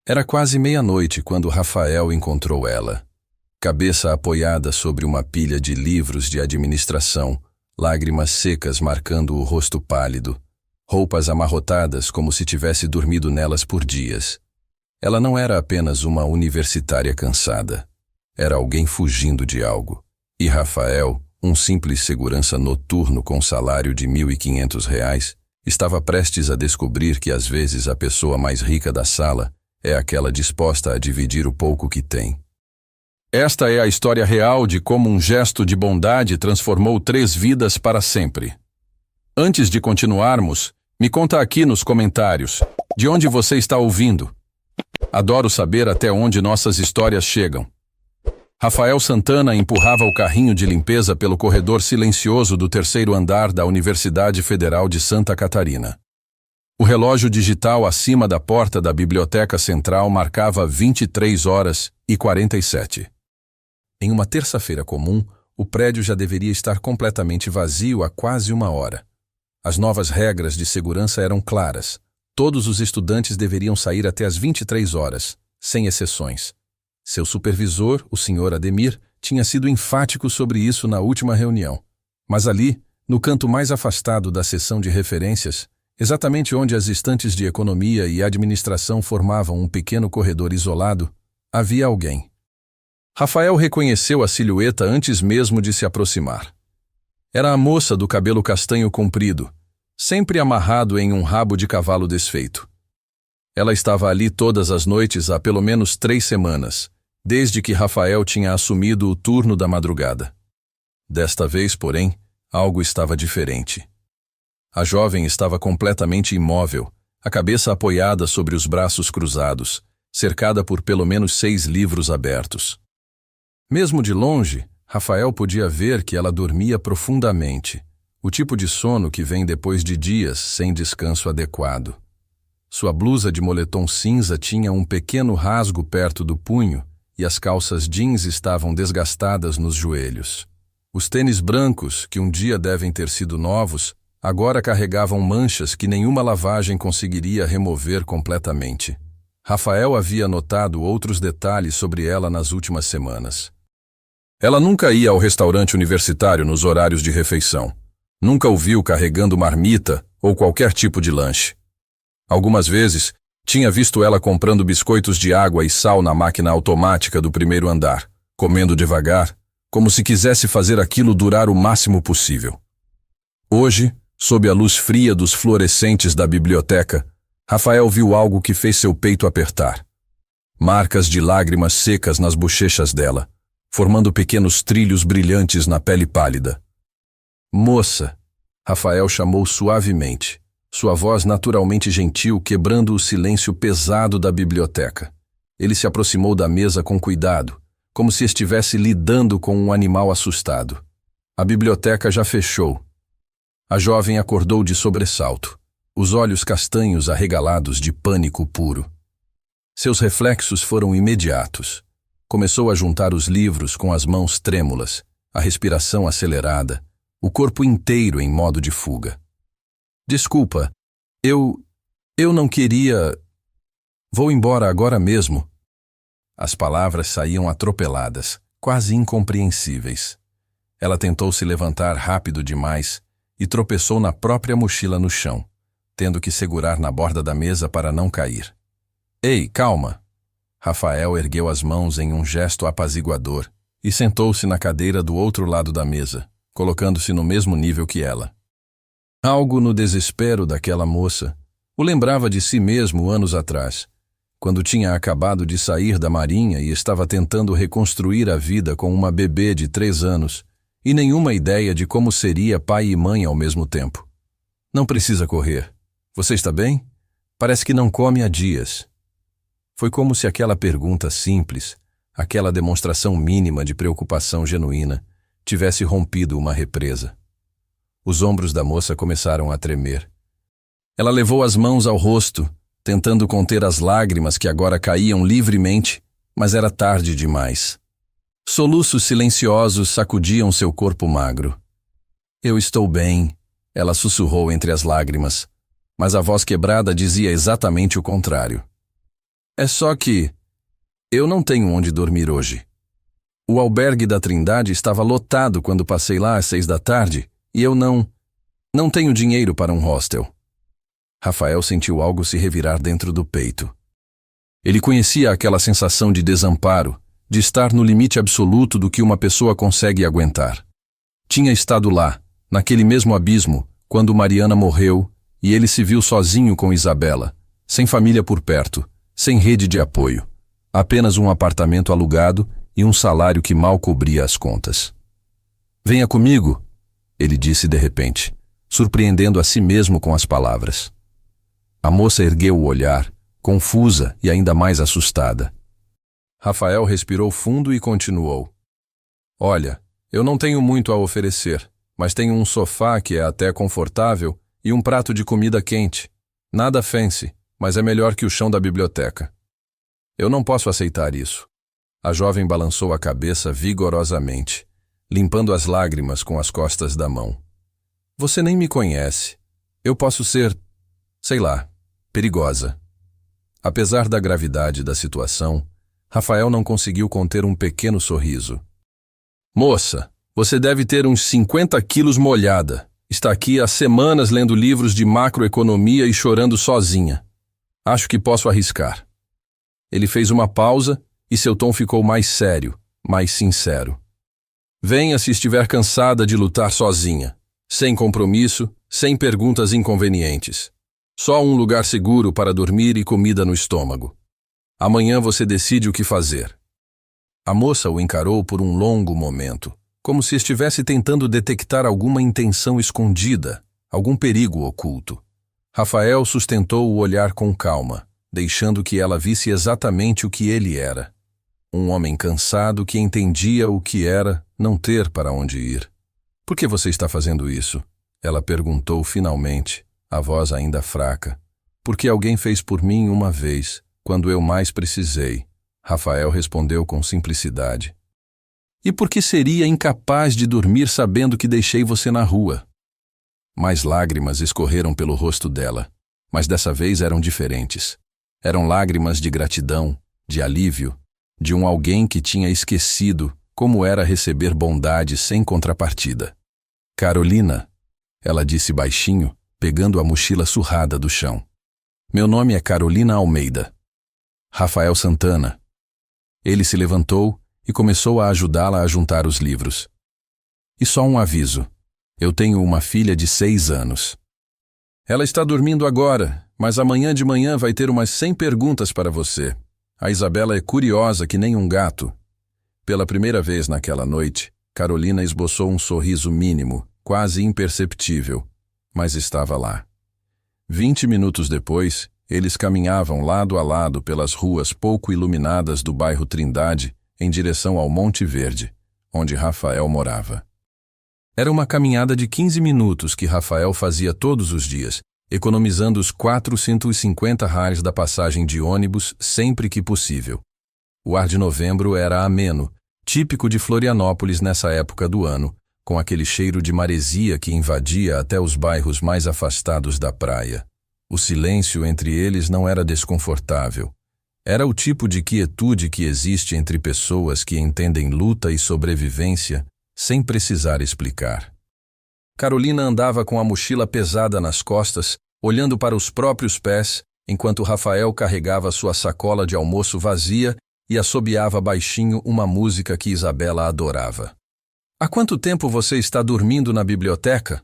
Era quase meia-noite quando Rafael encontrou ela. Cabeça apoiada sobre uma pilha de livros de administração, lágrimas secas marcando o rosto pálido, roupas amarrotadas como se tivesse dormido nelas por dias. Ela não era apenas uma universitária cansada. Era alguém fugindo de algo. E Rafael, um simples segurança noturno com salário de R$ 1.500, estava prestes a descobrir que às vezes a pessoa mais rica da sala é aquela disposta a dividir o pouco que tem. Esta é a história real de como um gesto de bondade transformou 3 vidas para sempre. Antes de continuarmos, me conta aqui nos comentários, de onde você está ouvindo? Adoro saber até onde nossas histórias chegam. Rafael Santana empurrava o carrinho de limpeza pelo corredor silencioso do 3º andar da Universidade Federal de Santa Catarina. O relógio digital acima da porta da Biblioteca Central marcava 23h47. Em uma terça-feira comum, o prédio já deveria estar completamente vazio há quase 1 hora. As novas regras de segurança eram claras. Todos os estudantes deveriam sair até às 23 horas, sem exceções. Seu supervisor, o Sr. Ademir, tinha sido enfático sobre isso na última reunião. Mas ali, no canto mais afastado da seção de referências, exatamente onde as estantes de economia e administração formavam um pequeno corredor isolado, havia alguém. Rafael reconheceu a silhueta antes mesmo de se aproximar. Era a moça do cabelo castanho comprido, sempre amarrado em um rabo de cavalo desfeito. Ela estava ali todas as noites há pelo menos 3 semanas, desde que Rafael tinha assumido o turno da madrugada. Desta vez, porém, algo estava diferente. A jovem estava completamente imóvel, a cabeça apoiada sobre os braços cruzados, cercada por pelo menos 6 livros abertos. Mesmo de longe, Rafael podia ver que ela dormia profundamente, o tipo de sono que vem depois de dias sem descanso adequado. Sua blusa de moletom cinza tinha um pequeno rasgo perto do punho e as calças jeans estavam desgastadas nos joelhos. Os tênis brancos, que um dia devem ter sido novos, agora carregavam manchas que nenhuma lavagem conseguiria remover completamente. Rafael havia notado outros detalhes sobre ela nas últimas semanas. Ela nunca ia ao restaurante universitário nos horários de refeição. Nunca o viu carregando marmita ou qualquer tipo de lanche. Algumas vezes, tinha visto ela comprando biscoitos de água e sal na máquina automática do 1º andar, comendo devagar, como se quisesse fazer aquilo durar o máximo possível. Hoje, sob a luz fria dos fluorescentes da biblioteca, Rafael viu algo que fez seu peito apertar. Marcas de lágrimas secas nas bochechas dela, formando pequenos trilhos brilhantes na pele pálida. Moça, Rafael chamou suavemente, sua voz naturalmente gentil quebrando o silêncio pesado da biblioteca. Ele se aproximou da mesa com cuidado, como se estivesse lidando com um animal assustado. A biblioteca já fechou. A jovem acordou de sobressalto, os olhos castanhos arregalados de pânico puro. Seus reflexos foram imediatos. Começou a juntar os livros com as mãos trêmulas, a respiração acelerada, o corpo inteiro em modo de fuga. Desculpa, eu não queria... Vou embora agora mesmo. As palavras saíam atropeladas, quase incompreensíveis. Ela tentou se levantar rápido demais e tropeçou na própria mochila no chão, tendo que segurar na borda da mesa para não cair. Ei, calma! Rafael ergueu as mãos em um gesto apaziguador e sentou-se na cadeira do outro lado da mesa, colocando-se no mesmo nível que ela. Algo no desespero daquela moça o lembrava de si mesmo anos atrás, quando tinha acabado de sair da marinha e estava tentando reconstruir a vida com uma bebê de 3 anos e nenhuma ideia de como seria pai e mãe ao mesmo tempo. Não precisa correr. Você está bem? Parece que não come há dias. Foi como se aquela pergunta simples, aquela demonstração mínima de preocupação genuína, tivesse rompido uma represa. Os ombros da moça começaram a tremer. Ela levou as mãos ao rosto, tentando conter as lágrimas que agora caíam livremente, mas era tarde demais. Soluços silenciosos sacudiam seu corpo magro. Eu estou bem, ela sussurrou entre as lágrimas, mas a voz quebrada dizia exatamente o contrário. É só que eu não tenho onde dormir hoje. O albergue da Trindade estava lotado quando passei lá às 6 da tarde e eu não tenho dinheiro para um hostel. Rafael sentiu algo se revirar dentro do peito. Ele conhecia aquela sensação de desamparo, de estar no limite absoluto do que uma pessoa consegue aguentar. Tinha estado lá, naquele mesmo abismo, quando Mariana morreu e ele se viu sozinho com Isabela, sem família por perto, sem rede de apoio, apenas um apartamento alugado e um salário que mal cobria as contas. Venha comigo, ele disse de repente, surpreendendo a si mesmo com as palavras. A moça ergueu o olhar, confusa e ainda mais assustada. Rafael respirou fundo e continuou. Olha, eu não tenho muito a oferecer, mas tenho um sofá que é até confortável e um prato de comida quente. Nada fancy, mas é melhor que o chão da biblioteca. Eu não posso aceitar isso. A jovem balançou a cabeça vigorosamente, limpando as lágrimas com as costas da mão. Você nem me conhece. Eu posso ser, sei lá, perigosa. Apesar da gravidade da situação, Rafael não conseguiu conter um pequeno sorriso. Moça, você deve ter uns 50 quilos molhada. Está aqui há semanas lendo livros de macroeconomia e chorando sozinha. Acho que posso arriscar. Ele fez uma pausa e seu tom ficou mais sério, mais sincero. Venha se estiver cansada de lutar sozinha, sem compromisso, sem perguntas inconvenientes. Só um lugar seguro para dormir e comida no estômago. Amanhã você decide o que fazer. A moça o encarou por um longo momento, como se estivesse tentando detectar alguma intenção escondida, algum perigo oculto. Rafael sustentou o olhar com calma, deixando que ela visse exatamente o que ele era. Um homem cansado que entendia o que era não ter para onde ir. Por que você está fazendo isso? Ela perguntou finalmente, a voz ainda fraca. Porque alguém fez por mim uma vez, quando eu mais precisei. Rafael respondeu com simplicidade. E por que seria incapaz de dormir sabendo que deixei você na rua? Mais lágrimas escorreram pelo rosto dela, mas dessa vez eram diferentes. Eram lágrimas de gratidão, de alívio, de um alguém que tinha esquecido como era receber bondade sem contrapartida. Carolina, ela disse baixinho, pegando a mochila surrada do chão. Meu nome é Carolina Almeida. Rafael Santana. Ele se levantou e começou a ajudá-la a juntar os livros. E só um aviso. Eu tenho uma filha de 6 anos. Ela está dormindo agora, mas amanhã de manhã vai ter umas 100 perguntas para você. A Isabela é curiosa que nem um gato. Pela primeira vez naquela noite, Carolina esboçou um sorriso mínimo, quase imperceptível, mas estava lá. 20 minutos depois, eles caminhavam lado a lado pelas ruas pouco iluminadas do bairro Trindade, em direção ao Monte Verde, onde Rafael morava. Era uma caminhada de 15 minutos que Rafael fazia todos os dias, economizando os 450 reais da passagem de ônibus sempre que possível. O ar de novembro era ameno, típico de Florianópolis nessa época do ano, com aquele cheiro de maresia que invadia até os bairros mais afastados da praia. O silêncio entre eles não era desconfortável. Era o tipo de quietude que existe entre pessoas que entendem luta e sobrevivência sem precisar explicar. Carolina andava com a mochila pesada nas costas, olhando para os próprios pés, enquanto Rafael carregava sua sacola de almoço vazia e assobiava baixinho uma música que Isabela adorava. Há quanto tempo você está dormindo na biblioteca?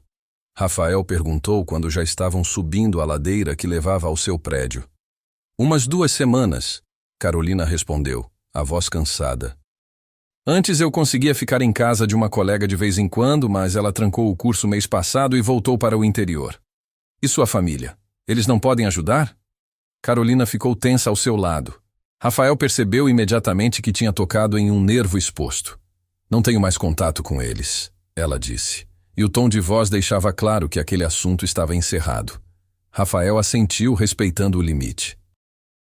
Rafael perguntou quando já estavam subindo a ladeira que levava ao seu prédio. Umas 2 semanas, Carolina respondeu, a voz cansada. Antes eu conseguia ficar em casa de uma colega de vez em quando, mas ela trancou o curso mês passado e voltou para o interior. E sua família? Eles não podem ajudar? Carolina ficou tensa ao seu lado. Rafael percebeu imediatamente que tinha tocado em um nervo exposto. Não tenho mais contato com eles, ela disse, e o tom de voz deixava claro que aquele assunto estava encerrado. Rafael assentiu, respeitando o limite.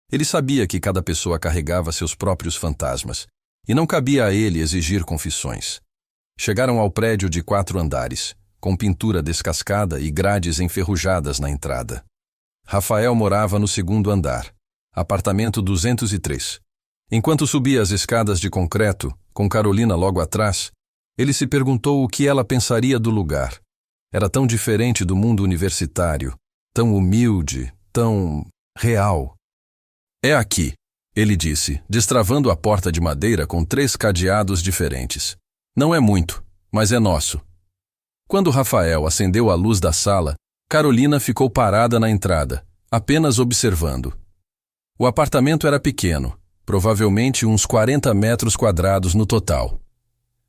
Ele sabia que cada pessoa carregava seus próprios fantasmas, e não cabia a ele exigir confissões. Chegaram ao prédio de 4 andares, com pintura descascada e grades enferrujadas na entrada. Rafael morava no 2º andar. Apartamento 203. Enquanto subia as escadas de concreto, com Carolina logo atrás, ele se perguntou o que ela pensaria do lugar. Era tão diferente do mundo universitário, tão humilde, tão real. É aqui, ele disse, destravando a porta de madeira com 3 cadeados diferentes. Não é muito, mas é nosso. Quando Rafael acendeu a luz da sala, Carolina ficou parada na entrada, apenas observando. O apartamento era pequeno, provavelmente uns 40 metros quadrados no total.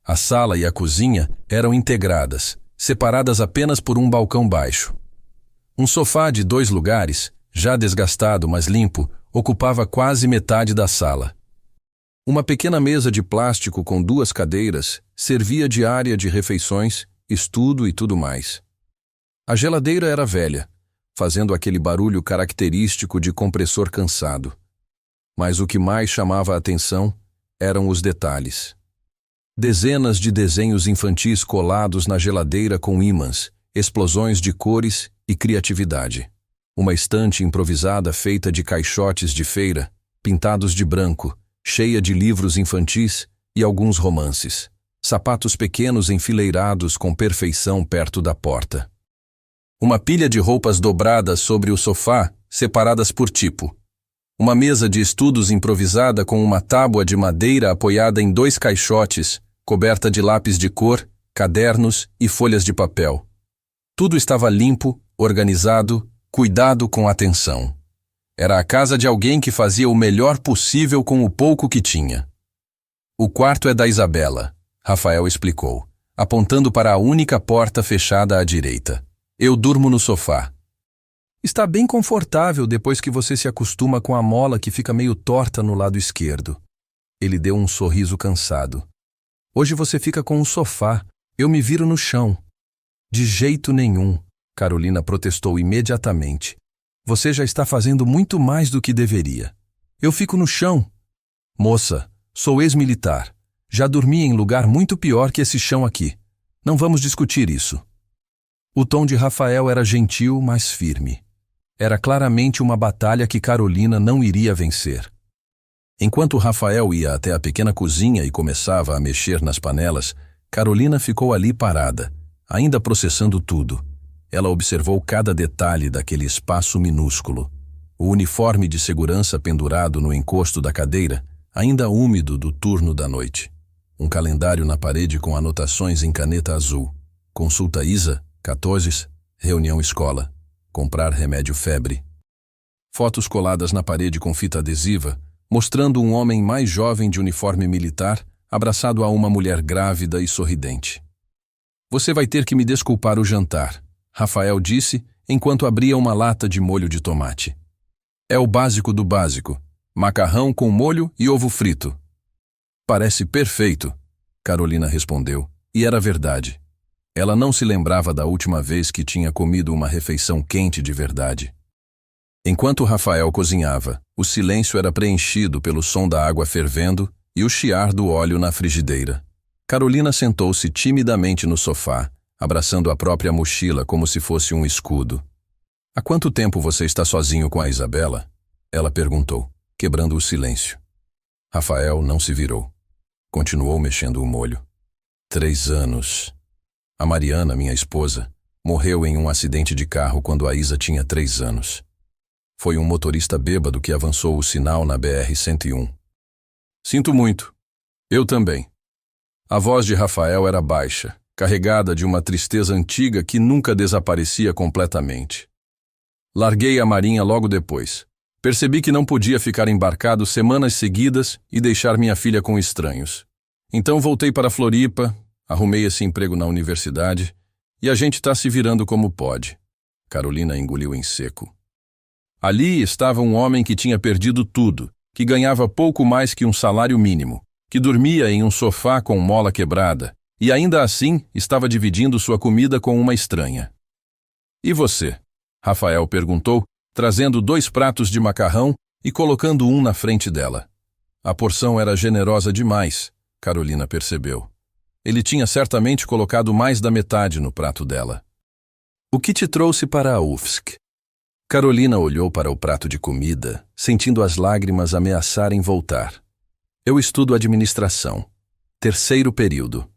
A sala e a cozinha eram integradas, separadas apenas por um balcão baixo. Um sofá de 2 lugares, já desgastado mas limpo, ocupava quase metade da sala. Uma pequena mesa de plástico com 2 cadeiras servia de área de refeições, estudo e tudo mais. A geladeira era velha, fazendo aquele barulho característico de compressor cansado. Mas o que mais chamava a atenção eram os detalhes. Dezenas de desenhos infantis colados na geladeira com ímãs, explosões de cores e criatividade. Uma estante improvisada feita de caixotes de feira, pintados de branco, cheia de livros infantis e alguns romances. Sapatos pequenos enfileirados com perfeição perto da porta. Uma pilha de roupas dobradas sobre o sofá, separadas por tipo. Uma mesa de estudos improvisada com uma tábua de madeira apoiada em 2 caixotes, coberta de lápis de cor, cadernos e folhas de papel. Tudo estava limpo, organizado, cuidado com atenção. Era a casa de alguém que fazia o melhor possível com o pouco que tinha. O quarto é da Isabela, Rafael explicou, apontando para a única porta fechada à direita. Eu durmo no sofá. Está bem confortável depois que você se acostuma com a mola que fica meio torta no lado esquerdo. Ele deu um sorriso cansado. Hoje você fica com um sofá, eu me viro no chão. De jeito nenhum, Carolina protestou imediatamente. Você já está fazendo muito mais do que deveria. Eu fico no chão. Moça, sou ex-militar. Já dormi em lugar muito pior que esse chão aqui. Não vamos discutir isso. O tom de Rafael era gentil, mas firme. Era claramente uma batalha que Carolina não iria vencer. Enquanto Rafael ia até a pequena cozinha e começava a mexer nas panelas, Carolina ficou ali parada, ainda processando tudo. Ela observou cada detalhe daquele espaço minúsculo. O uniforme de segurança pendurado no encosto da cadeira, ainda úmido do turno da noite. Um calendário na parede com anotações em caneta azul. Consulta ISA, 14, reunião escola. Comprar remédio febre. Fotos coladas na parede com fita adesiva, mostrando um homem mais jovem de uniforme militar, abraçado a uma mulher grávida e sorridente. Você vai ter que me desculpar o jantar, Rafael disse, enquanto abria uma lata de molho de tomate. É o básico do básico. Macarrão com molho e ovo frito. Parece perfeito, Carolina respondeu, e era verdade. Ela não se lembrava da última vez que tinha comido uma refeição quente de verdade. Enquanto Rafael cozinhava, o silêncio era preenchido pelo som da água fervendo e o chiar do óleo na frigideira. Carolina sentou-se timidamente no sofá, abraçando a própria mochila como se fosse um escudo. Há quanto tempo você está sozinho com a Isabela? Ela perguntou, quebrando o silêncio. Rafael não se virou. Continuou mexendo o molho. 3 anos. A Mariana, minha esposa, morreu em um acidente de carro quando a Isa tinha 3 anos. Foi um motorista bêbado que avançou o sinal na BR-101. Sinto muito. Eu também. A voz de Rafael era baixa, carregada de uma tristeza antiga que nunca desaparecia completamente. Larguei a marinha logo depois. Percebi que não podia ficar embarcado semanas seguidas e deixar minha filha com estranhos. Então voltei para Floripa, arrumei esse emprego na universidade e a gente está se virando como pode. Carolina engoliu em seco. Ali estava um homem que tinha perdido tudo, que ganhava pouco mais que um salário mínimo, que dormia em um sofá com mola quebrada e ainda assim estava dividindo sua comida com uma estranha. E você? Rafael perguntou, trazendo 2 pratos de macarrão e colocando um na frente dela. A porção era generosa demais, Carolina percebeu. Ele tinha certamente colocado mais da metade no prato dela. O que te trouxe para a UFSC? Carolina olhou para o prato de comida, sentindo as lágrimas ameaçarem voltar. Eu estudo administração. 3º período.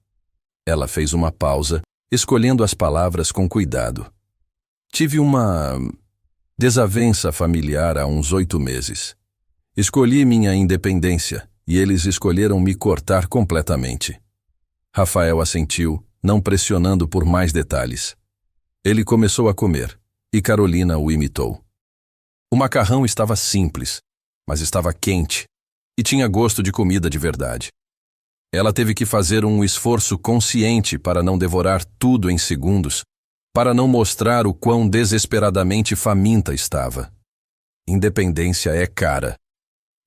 Ela fez uma pausa, escolhendo as palavras com cuidado. Tive uma desavença familiar há uns 8 meses. Escolhi minha independência e eles escolheram me cortar completamente. Rafael assentiu, não pressionando por mais detalhes. Ele começou a comer, e Carolina o imitou. O macarrão estava simples, mas estava quente, e tinha gosto de comida de verdade. Ela teve que fazer um esforço consciente para não devorar tudo em segundos, para não mostrar o quão desesperadamente faminta estava. Independência é cara.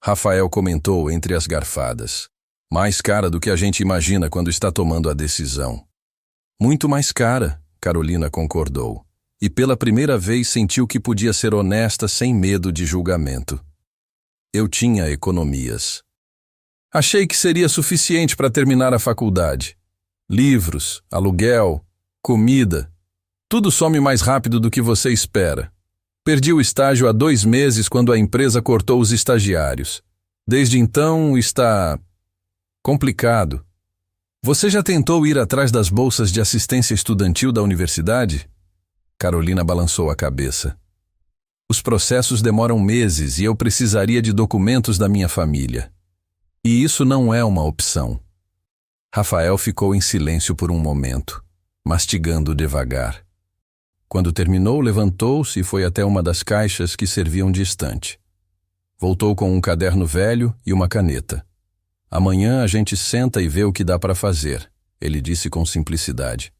Rafael comentou entre as garfadas. Mais cara do que a gente imagina quando está tomando a decisão. Muito mais cara, Carolina concordou. E pela primeira vez sentiu que podia ser honesta sem medo de julgamento. Eu tinha economias. Achei que seria suficiente para terminar a faculdade. Livros, aluguel, comida. Tudo some mais rápido do que você espera. Perdi o estágio há 2 meses quando a empresa cortou os estagiários. Desde então está complicado. Você já tentou ir atrás das bolsas de assistência estudantil da universidade? Carolina balançou a cabeça. Os processos demoram meses e eu precisaria de documentos da minha família. E isso não é uma opção. Rafael ficou em silêncio por um momento, mastigando devagar. Quando terminou, levantou-se e foi até uma das caixas que serviam de estante. Voltou com um caderno velho e uma caneta. Amanhã a gente senta e vê o que dá para fazer, ele disse com simplicidade.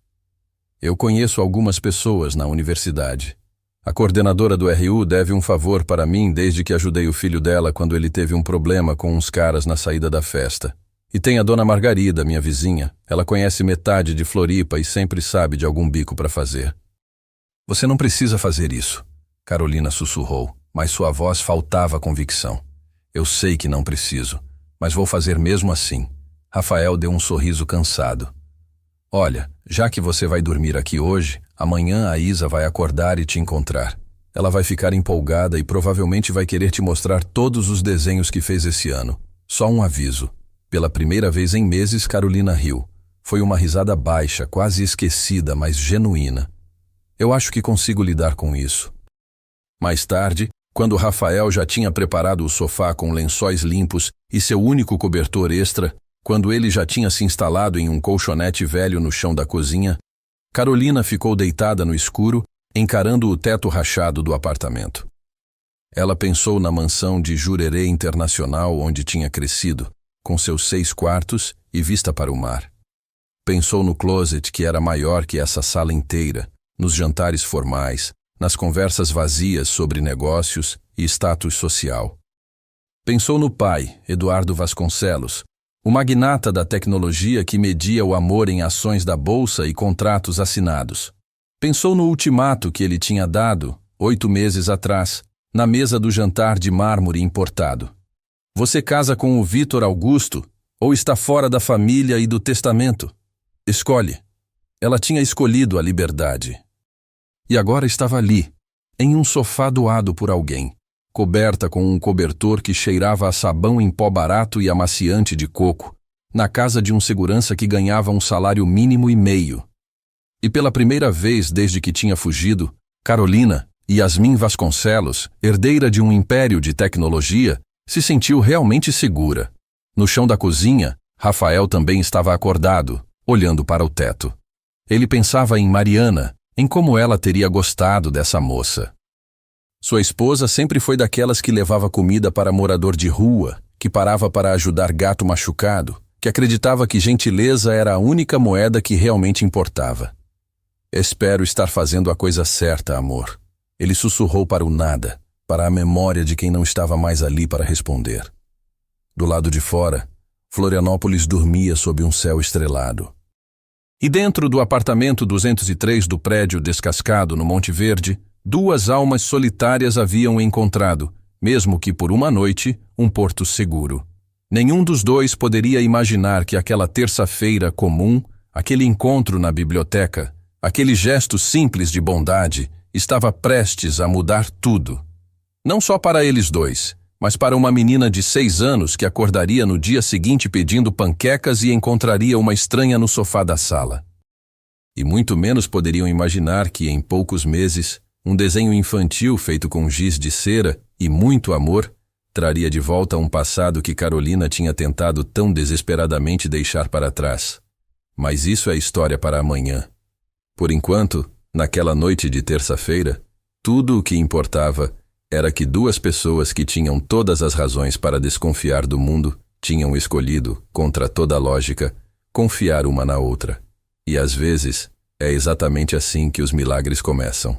Eu conheço algumas pessoas na universidade. A coordenadora do RU deve um favor para mim desde que ajudei o filho dela quando ele teve um problema com uns caras na saída da festa. E tem a dona Margarida, minha vizinha. Ela conhece metade de Floripa e sempre sabe de algum bico para fazer. Você não precisa fazer isso, Carolina sussurrou, mas sua voz faltava convicção. Eu sei que não preciso, mas vou fazer mesmo assim. Rafael deu um sorriso cansado. Olha, já que você vai dormir aqui hoje, amanhã a Isa vai acordar e te encontrar. Ela vai ficar empolgada e provavelmente vai querer te mostrar todos os desenhos que fez esse ano. Só um aviso. Pela primeira vez em meses, Carolina riu. Foi uma risada baixa, quase esquecida, mas genuína. Eu acho que consigo lidar com isso. Mais tarde, quando Rafael já tinha preparado o sofá com lençóis limpos e seu único cobertor extra, quando ele já tinha se instalado em um colchonete velho no chão da cozinha, Carolina ficou deitada no escuro, encarando o teto rachado do apartamento. Ela pensou na mansão de Jurerê Internacional onde tinha crescido, com seus 6 quartos e vista para o mar. Pensou no closet que era maior que essa sala inteira, nos jantares formais, nas conversas vazias sobre negócios e status social. Pensou no pai, Eduardo Vasconcelos, o magnata da tecnologia que media o amor em ações da bolsa e contratos assinados. Pensou no ultimato que ele tinha dado, 8 meses atrás, na mesa do jantar de mármore importado. Você casa com o Vitor Augusto ou está fora da família e do testamento? Escolhe. Ela tinha escolhido a liberdade. E agora estava ali, em um sofá doado por alguém, coberta com um cobertor que cheirava a sabão em pó barato e amaciante de coco, na casa de um segurança que ganhava um salário mínimo e meio. E pela primeira vez desde que tinha fugido, Carolina, Yasmin Vasconcelos, herdeira de um império de tecnologia, se sentiu realmente segura. No chão da cozinha, Rafael também estava acordado, olhando para o teto. Ele pensava em Mariana, em como ela teria gostado dessa moça. Sua esposa sempre foi daquelas que levava comida para morador de rua, que parava para ajudar gato machucado, que acreditava que gentileza era a única moeda que realmente importava. Espero estar fazendo a coisa certa, amor. Ele sussurrou para o nada, para a memória de quem não estava mais ali para responder. Do lado de fora, Florianópolis dormia sob um céu estrelado. E dentro do apartamento 203 do prédio descascado no Monte Verde, 2 almas solitárias haviam encontrado, mesmo que por uma noite, um porto seguro. Nenhum dos dois poderia imaginar que aquela terça-feira comum, aquele encontro na biblioteca, aquele gesto simples de bondade, estava prestes a mudar tudo. Não só para eles dois, mas para uma menina de 6 anos que acordaria no dia seguinte pedindo panquecas e encontraria uma estranha no sofá da sala. E muito menos poderiam imaginar que, em poucos meses, um desenho infantil feito com giz de cera e muito amor traria de volta um passado que Carolina tinha tentado tão desesperadamente deixar para trás. Mas isso é história para amanhã. Por enquanto, naquela noite de terça-feira, tudo o que importava era que 2 pessoas que tinham todas as razões para desconfiar do mundo tinham escolhido, contra toda a lógica, confiar uma na outra. E às vezes, é exatamente assim que os milagres começam.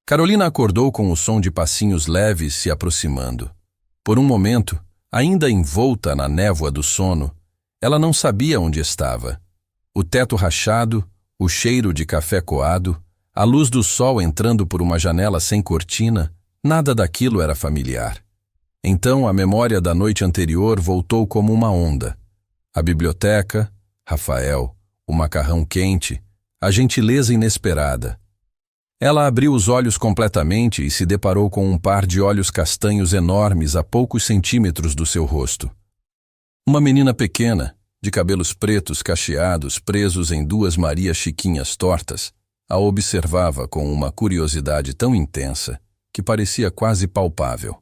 Carolina acordou com o som de passinhos leves se aproximando. Por um momento, ainda envolta na névoa do sono, ela não sabia onde estava. O teto rachado, o cheiro de café coado, a luz do sol entrando por uma janela sem cortina, nada daquilo era familiar. Então a memória da noite anterior voltou como uma onda. A biblioteca, Rafael, o macarrão quente, a gentileza inesperada. Ela abriu os olhos completamente e se deparou com um par de olhos castanhos enormes a poucos centímetros do seu rosto. Uma menina pequena, de cabelos pretos cacheados presos em 2 Marias Chiquinhas tortas, a observava com uma curiosidade tão intensa que parecia quase palpável.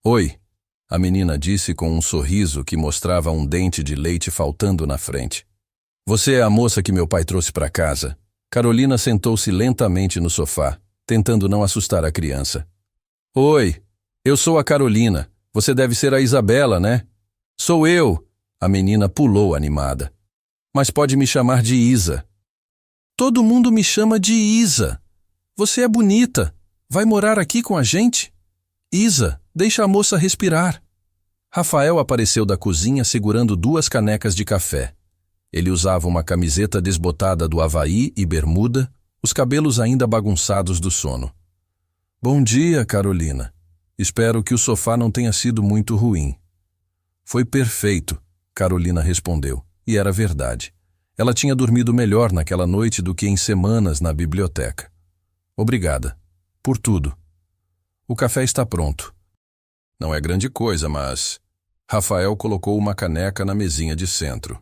"Oi", a menina disse com um sorriso que mostrava um dente de leite faltando na frente. "Você é a moça que meu pai trouxe para casa?" Carolina sentou-se lentamente no sofá, tentando não assustar a criança. "Oi, eu sou a Carolina. Você deve ser a Isabela, né?" "Sou eu", a menina pulou animada. "Mas pode me chamar de Isa." "Todo mundo me chama de Isa. Você é bonita. Vai morar aqui com a gente?" "Isa, deixa a moça respirar." Rafael apareceu da cozinha segurando 2 canecas de café. Ele usava uma camiseta desbotada do Havaí e bermuda, os cabelos ainda bagunçados do sono. "Bom dia, Carolina. Espero que o sofá não tenha sido muito ruim." "Foi perfeito", Carolina respondeu, e era verdade. Ela tinha dormido melhor naquela noite do que em semanas na biblioteca. "Obrigada. Por tudo. O café está pronto." "Não é grande coisa, mas..." Rafael colocou uma caneca na mesinha de centro.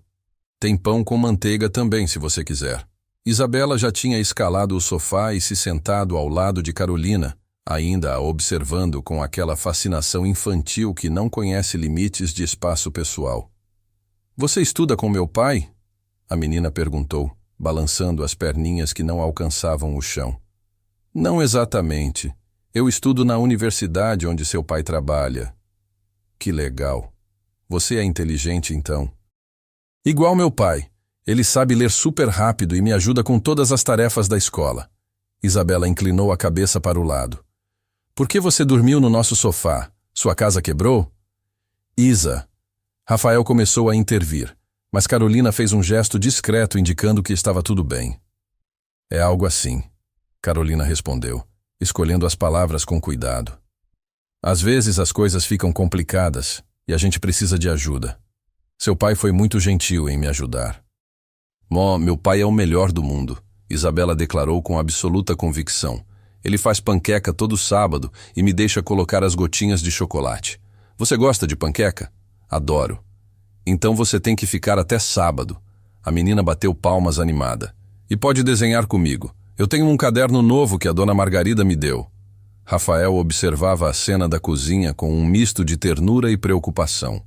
"Tem pão com manteiga também, se você quiser." Isabela já tinha escalado o sofá e se sentado ao lado de Carolina, ainda a observando com aquela fascinação infantil que não conhece limites de espaço pessoal. "Você estuda com meu pai?" a menina perguntou, balançando as perninhas que não alcançavam o chão. "Não exatamente. Eu estudo na universidade onde seu pai trabalha." "Que legal. Você é inteligente, então." "Igual meu pai. Ele sabe ler super rápido e me ajuda com todas as tarefas da escola." Isabela inclinou a cabeça para o lado. "Por que você dormiu no nosso sofá? Sua casa quebrou?" "Isa." Rafael começou a intervir, mas Carolina fez um gesto discreto indicando que estava tudo bem. "É algo assim", Carolina respondeu, escolhendo as palavras com cuidado. "Às vezes as coisas ficam complicadas e a gente precisa de ajuda. Seu pai foi muito gentil em me ajudar." Meu pai é o melhor do mundo", Isabela declarou com absoluta convicção. "Ele faz panqueca todo sábado e me deixa colocar as gotinhas de chocolate. Você gosta de panqueca?" "Adoro." "Então você tem que ficar até sábado." A menina bateu palmas animada. "E pode desenhar comigo. Eu tenho um caderno novo que a dona Margarida me deu." Rafael observava a cena da cozinha com um misto de ternura e preocupação.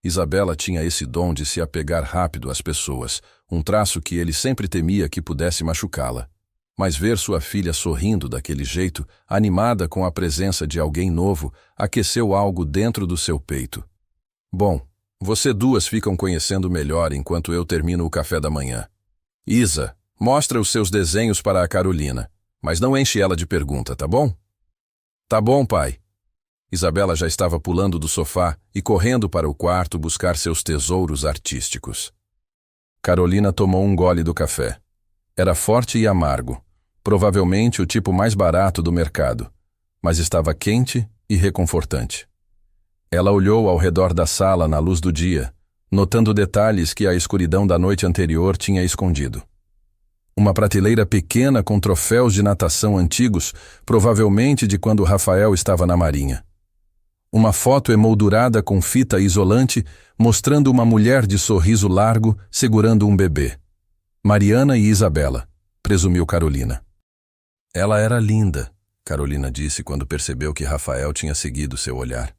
Isabela tinha esse dom de se apegar rápido às pessoas, um traço que ele sempre temia que pudesse machucá-la. Mas ver sua filha sorrindo daquele jeito, animada com a presença de alguém novo, aqueceu algo dentro do seu peito. "Bom, você 2 ficam conhecendo melhor enquanto eu termino o café da manhã. Isa, mostra os seus desenhos para a Carolina, mas não enche ela de pergunta, tá bom?" "Tá bom, pai." Isabela já estava pulando do sofá e correndo para o quarto buscar seus tesouros artísticos. Carolina tomou um gole do café. Era forte e amargo, provavelmente o tipo mais barato do mercado, mas estava quente e reconfortante. Ela olhou ao redor da sala na luz do dia, notando detalhes que a escuridão da noite anterior tinha escondido. Uma prateleira pequena com troféus de natação antigos, provavelmente de quando Rafael estava na marinha. Uma foto emoldurada com fita isolante, mostrando uma mulher de sorriso largo segurando um bebê. Mariana e Isabela, presumiu Carolina. Ela era linda, Carolina disse quando percebeu que Rafael tinha seguido seu olhar.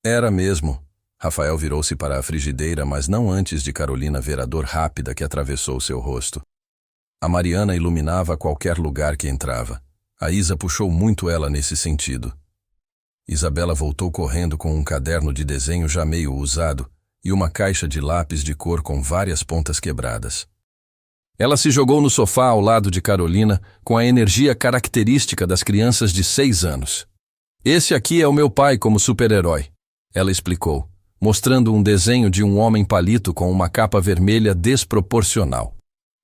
Era mesmo. Rafael virou-se para a frigideira, mas não antes de Carolina ver a dor rápida que atravessou seu rosto. A Mariana iluminava qualquer lugar que entrava. A Isa puxou muito ela nesse sentido. Isabela voltou correndo com um caderno de desenho já meio usado e uma caixa de lápis de cor com várias pontas quebradas. Ela se jogou no sofá ao lado de Carolina com a energia característica das crianças de 6 anos. Esse aqui é o meu pai como super-herói, ela explicou, mostrando um desenho de um homem palito com uma capa vermelha desproporcional.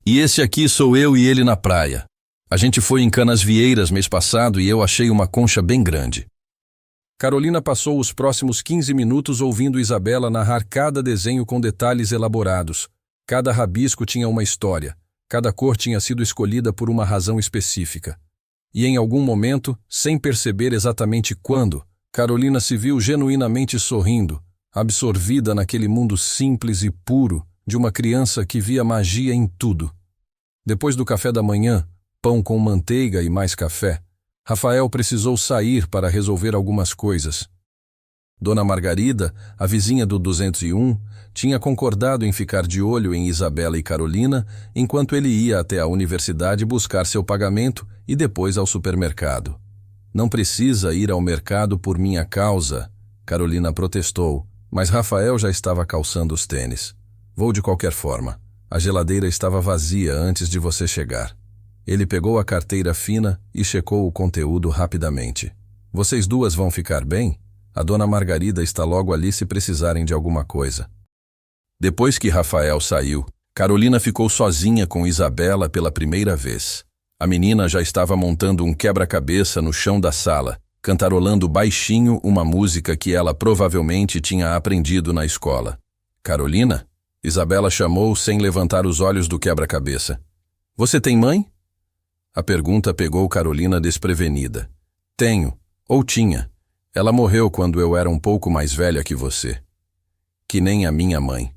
E esse aqui sou eu e ele na praia. A gente foi em Canasvieiras mês passado e eu achei uma concha bem grande. Carolina passou os próximos 15 minutos ouvindo Isabela narrar cada desenho com detalhes elaborados. Cada rabisco tinha uma história, cada cor tinha sido escolhida por uma razão específica. E em algum momento, sem perceber exatamente quando, Carolina se viu genuinamente sorrindo, absorvida naquele mundo simples e puro de uma criança que via magia em tudo. Depois do café da manhã, pão com manteiga e mais café, Rafael precisou sair para resolver algumas coisas. Dona Margarida, a vizinha do 201, tinha concordado em ficar de olho em Isabela e Carolina enquanto ele ia até a universidade buscar seu pagamento e depois ao supermercado. Não precisa ir ao mercado por minha causa, Carolina protestou, mas Rafael já estava calçando os tênis. Vou de qualquer forma. A geladeira estava vazia antes de você chegar. Ele pegou a carteira fina e checou o conteúdo rapidamente. Vocês duas vão ficar bem? A dona Margarida está logo ali se precisarem de alguma coisa. Depois que Rafael saiu, Carolina ficou sozinha com Isabela pela primeira vez. A menina já estava montando um quebra-cabeça no chão da sala, cantarolando baixinho uma música que ela provavelmente tinha aprendido na escola. Carolina? Isabela chamou sem levantar os olhos do quebra-cabeça. Você tem mãe? A pergunta pegou Carolina desprevenida. Tenho, ou tinha. Ela morreu quando eu era um pouco mais velha que você. Que nem a minha mãe.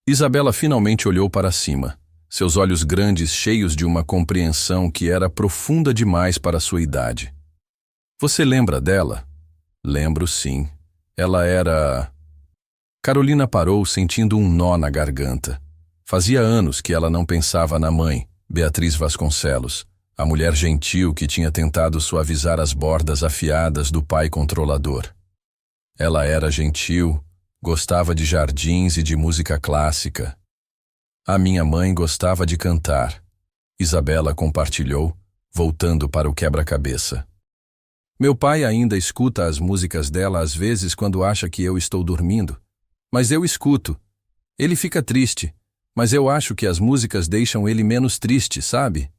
Isabela finalmente olhou para cima, seus olhos grandes cheios de uma compreensão que era profunda demais para sua idade. Você lembra dela? Lembro, sim. Ela era... Carolina parou sentindo um nó na garganta. Fazia anos que ela não pensava na mãe, Beatriz Vasconcelos, a mulher gentil que tinha tentado suavizar as bordas afiadas do pai controlador. Ela era gentil, gostava de jardins e de música clássica. A minha mãe gostava de cantar. Isabela compartilhou, voltando para o quebra-cabeça. Meu pai ainda escuta as músicas dela às vezes quando acha que eu estou dormindo. Mas eu escuto. Ele fica triste, mas eu acho que as músicas deixam ele menos triste, sabe?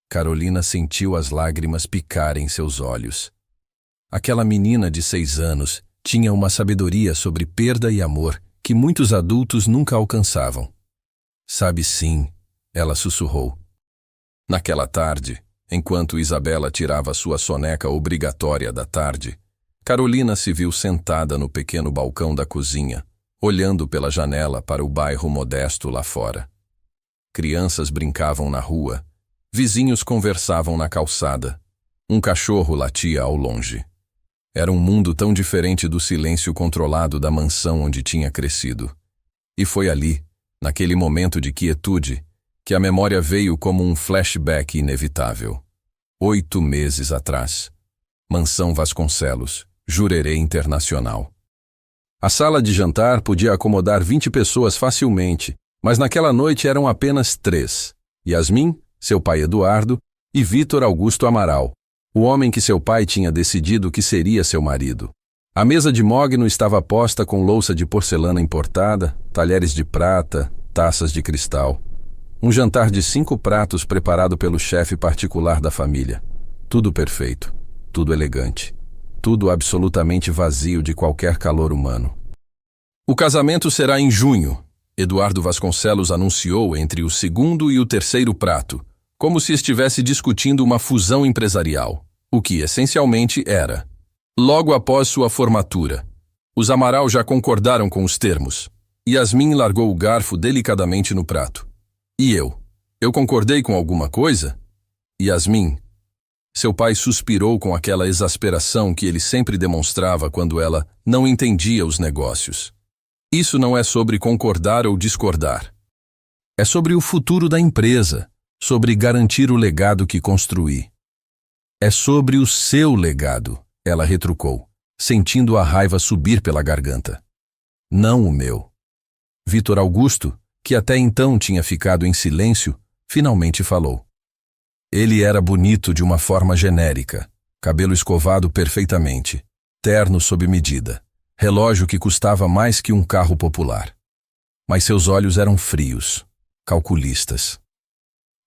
Carolina sentiu as lágrimas picarem seus olhos. Aquela menina de 6 anos tinha uma sabedoria sobre perda e amor que muitos adultos nunca alcançavam. Sabe sim, ela sussurrou. Naquela tarde, enquanto Isabela tirava sua soneca obrigatória da tarde, Carolina se viu sentada no pequeno balcão da cozinha, olhando pela janela para o bairro modesto lá fora. Crianças brincavam na rua, vizinhos conversavam na calçada, um cachorro latia ao longe. Era um mundo tão diferente do silêncio controlado da mansão onde tinha crescido. E foi ali, naquele momento de quietude, que a memória veio como um flashback inevitável. 8 meses atrás. Mansão Vasconcelos, Jurerê Internacional. A sala de jantar podia acomodar 20 pessoas facilmente, mas naquela noite eram apenas 3. Yasmin, seu pai Eduardo, e Vitor Augusto Amaral, o homem que seu pai tinha decidido que seria seu marido. A mesa de mogno estava posta com louça de porcelana importada, talheres de prata, taças de cristal. Um jantar de 5 pratos preparado pelo chefe particular da família. Tudo perfeito, tudo elegante, tudo absolutamente vazio de qualquer calor humano. O casamento será em junho, Eduardo Vasconcelos anunciou entre o segundo e o terceiro prato, como se estivesse discutindo uma fusão empresarial, o que essencialmente era. Logo após sua formatura, os Amaral já concordaram com os termos. Yasmin largou o garfo delicadamente no prato. E eu? Eu concordei com alguma coisa? Yasmin. Seu pai suspirou com aquela exasperação que ele sempre demonstrava quando ela não entendia os negócios. Isso não é sobre concordar ou discordar. É sobre o futuro da empresa, sobre garantir o legado que construí. É sobre o seu legado, ela retrucou, sentindo a raiva subir pela garganta. Não o meu. Vitor Augusto, que até então tinha ficado em silêncio, finalmente falou. Ele era bonito de uma forma genérica, cabelo escovado perfeitamente, terno sob medida, relógio que custava mais que um carro popular. Mas seus olhos eram frios, calculistas.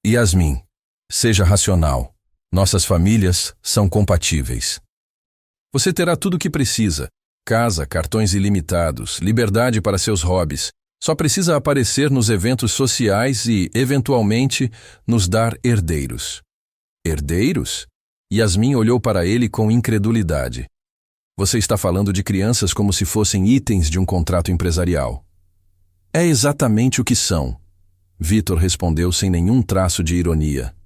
Yasmin, seja racional. Nossas famílias são compatíveis. Você terá tudo o que precisa. Casa, cartões ilimitados, liberdade para seus hobbies. Só precisa aparecer nos eventos sociais e, eventualmente, nos dar herdeiros. Herdeiros? Yasmin olhou para ele com incredulidade. Você está falando de crianças como se fossem itens de um contrato empresarial. É exatamente o que são. Vitor respondeu sem nenhum traço de ironia.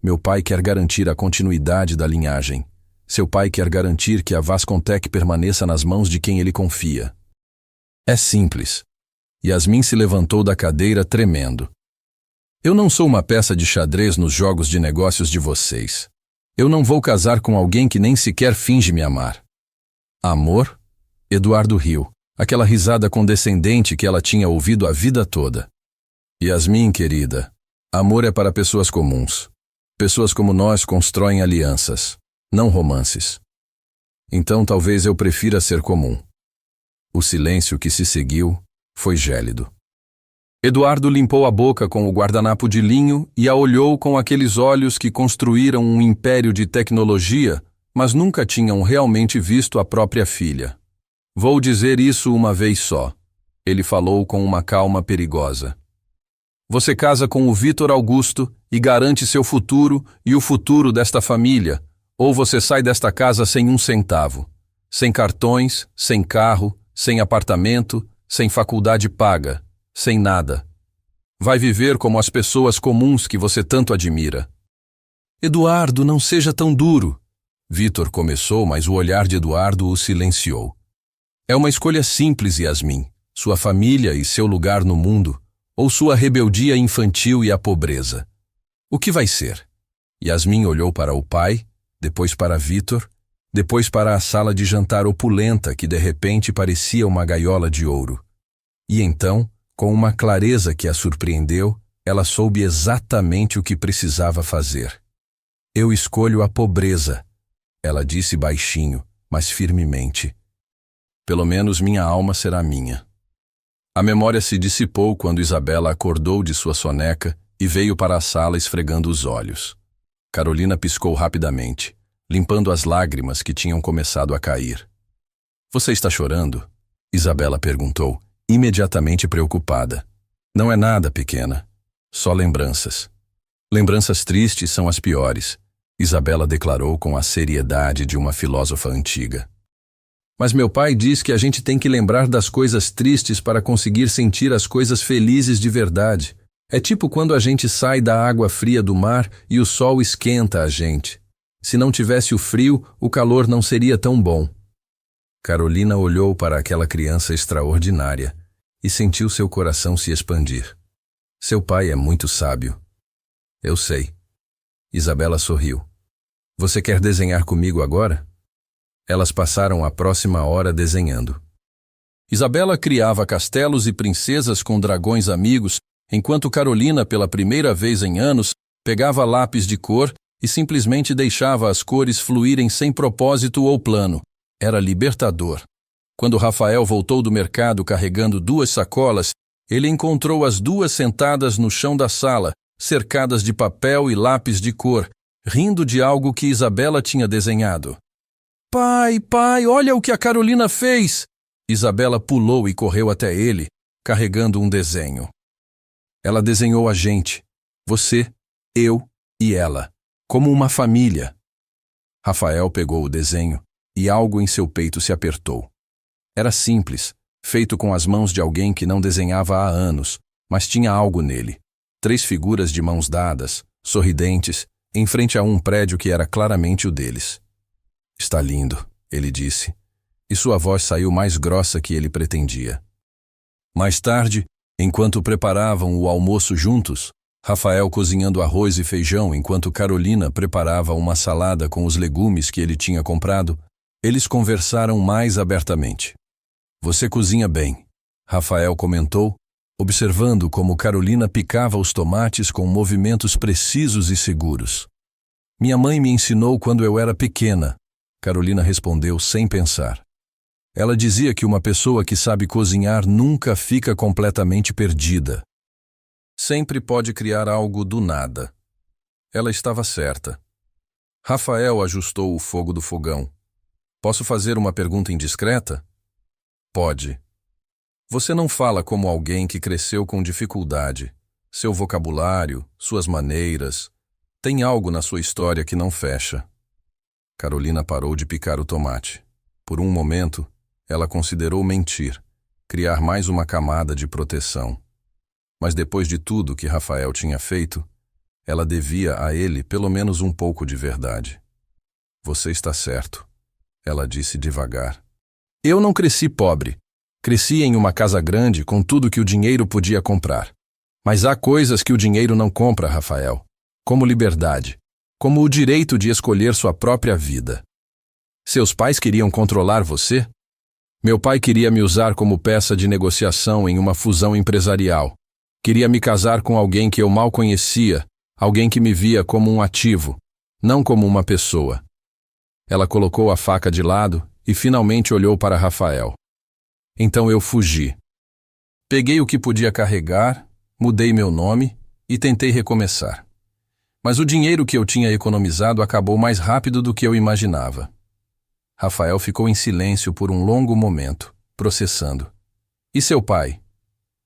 Meu pai quer garantir a continuidade da linhagem. Seu pai quer garantir que a Vascontec permaneça nas mãos de quem ele confia. É simples. Yasmin se levantou da cadeira tremendo. Eu não sou uma peça de xadrez nos jogos de negócios de vocês. Eu não vou casar com alguém que nem sequer finge me amar. Amor? Eduardo riu, aquela risada condescendente que ela tinha ouvido a vida toda. Yasmin, querida, amor é para pessoas comuns. Pessoas como nós constroem alianças, não romances. Então talvez eu prefira ser comum. O silêncio que se seguiu foi gélido. Eduardo limpou a boca com o guardanapo de linho e a olhou com aqueles olhos que construíram um império de tecnologia, mas nunca tinham realmente visto a própria filha. Vou dizer isso uma vez só. Ele falou com uma calma perigosa. Você casa com o Vitor Augusto e garante seu futuro e o futuro desta família, ou você sai desta casa sem um centavo. Sem cartões, sem carro, sem apartamento, sem faculdade paga, sem nada. Vai viver como as pessoas comuns que você tanto admira. Eduardo, não seja tão duro. Vitor começou, mas o olhar de Eduardo o silenciou. É uma escolha simples, Yasmin. Sua família e seu lugar no mundo, ou sua rebeldia infantil e a pobreza. O que vai ser? Yasmin olhou para o pai, depois para Vitor, depois para a sala de jantar opulenta que de repente parecia uma gaiola de ouro. E então, com uma clareza que a surpreendeu, ela soube exatamente o que precisava fazer. Eu escolho a pobreza, ela disse baixinho, mas firmemente. Pelo menos minha alma será minha. A memória se dissipou quando Isabela acordou de sua soneca e veio para a sala esfregando os olhos. Carolina piscou rapidamente, limpando as lágrimas que tinham começado a cair. Você está chorando? Isabela perguntou, imediatamente preocupada. Não é nada, pequena. Só lembranças. Lembranças tristes são as piores, Isabela declarou com a seriedade de uma filósofa antiga. Mas meu pai diz que a gente tem que lembrar das coisas tristes para conseguir sentir as coisas felizes de verdade. É tipo quando a gente sai da água fria do mar e o sol esquenta a gente. Se não tivesse o frio, o calor não seria tão bom. Carolina olhou para aquela criança extraordinária e sentiu seu coração se expandir. Seu pai é muito sábio. Eu sei. Isabela sorriu. Você quer desenhar comigo agora? Elas passaram a próxima hora desenhando. Isabela criava castelos e princesas com dragões amigos, enquanto Carolina, pela primeira vez em anos, pegava lápis de cor e simplesmente deixava as cores fluírem sem propósito ou plano. Era libertador. Quando Rafael voltou do mercado carregando 2 sacolas, ele encontrou as 2 sentadas no chão da sala, cercadas de papel e lápis de cor, rindo de algo que Isabela tinha desenhado. Pai, olha o que a Carolina fez! Isabela pulou e correu até ele, carregando um desenho. Ela desenhou a gente, você, eu e ela, como uma família. Rafael pegou o desenho e algo em seu peito se apertou. Era simples, feito com as mãos de alguém que não desenhava há anos, mas tinha algo nele. 3 figuras de mãos dadas, sorridentes, em frente a um prédio que era claramente o deles. Está lindo, ele disse, e sua voz saiu mais grossa que ele pretendia. Mais tarde, enquanto preparavam o almoço juntos, Rafael cozinhando arroz e feijão enquanto Carolina preparava uma salada com os legumes que ele tinha comprado, eles conversaram mais abertamente. Você cozinha bem, Rafael comentou, observando como Carolina picava os tomates com movimentos precisos e seguros. Minha mãe me ensinou quando eu era pequena, Carolina respondeu sem pensar. Ela dizia que uma pessoa que sabe cozinhar nunca fica completamente perdida. Sempre pode criar algo do nada. Ela estava certa. Rafael ajustou o fogo do fogão. Posso fazer uma pergunta indiscreta? Pode. Você não fala como alguém que cresceu com dificuldade. Seu vocabulário, suas maneiras. Tem algo na sua história que não fecha. Carolina parou de picar o tomate. Por um momento, ela considerou mentir, criar mais uma camada de proteção. Mas depois de tudo que Rafael tinha feito, ela devia a ele pelo menos um pouco de verdade. Você está certo, ela disse devagar. Eu não cresci pobre. Cresci em uma casa grande com tudo que o dinheiro podia comprar. Mas há coisas que o dinheiro não compra, Rafael, como liberdade, como o direito de escolher sua própria vida. Seus pais queriam controlar você? Meu pai queria me usar como peça de negociação em uma fusão empresarial. Queria me casar com alguém que eu mal conhecia, alguém que me via como um ativo, não como uma pessoa. Ela colocou a faca de lado e finalmente olhou para Rafael. Então eu fugi. Peguei o que podia carregar, mudei meu nome e tentei recomeçar. Mas o dinheiro que eu tinha economizado acabou mais rápido do que eu imaginava. Rafael ficou em silêncio por um longo momento, processando. E seu pai?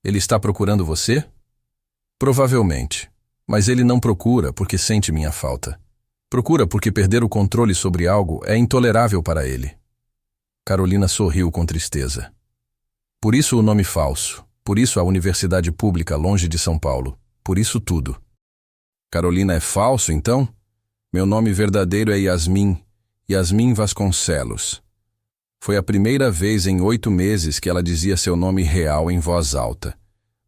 Ele está procurando você? Provavelmente, mas ele não procura porque sente minha falta. Procura porque perder o controle sobre algo é intolerável para ele. Carolina sorriu com tristeza. Por isso o nome falso, por isso a universidade pública longe de São Paulo, por isso tudo. Carolina é falso, então? Meu nome verdadeiro é Yasmin Vasconcelos. Foi a primeira vez em 8 meses que ela dizia seu nome real em voz alta.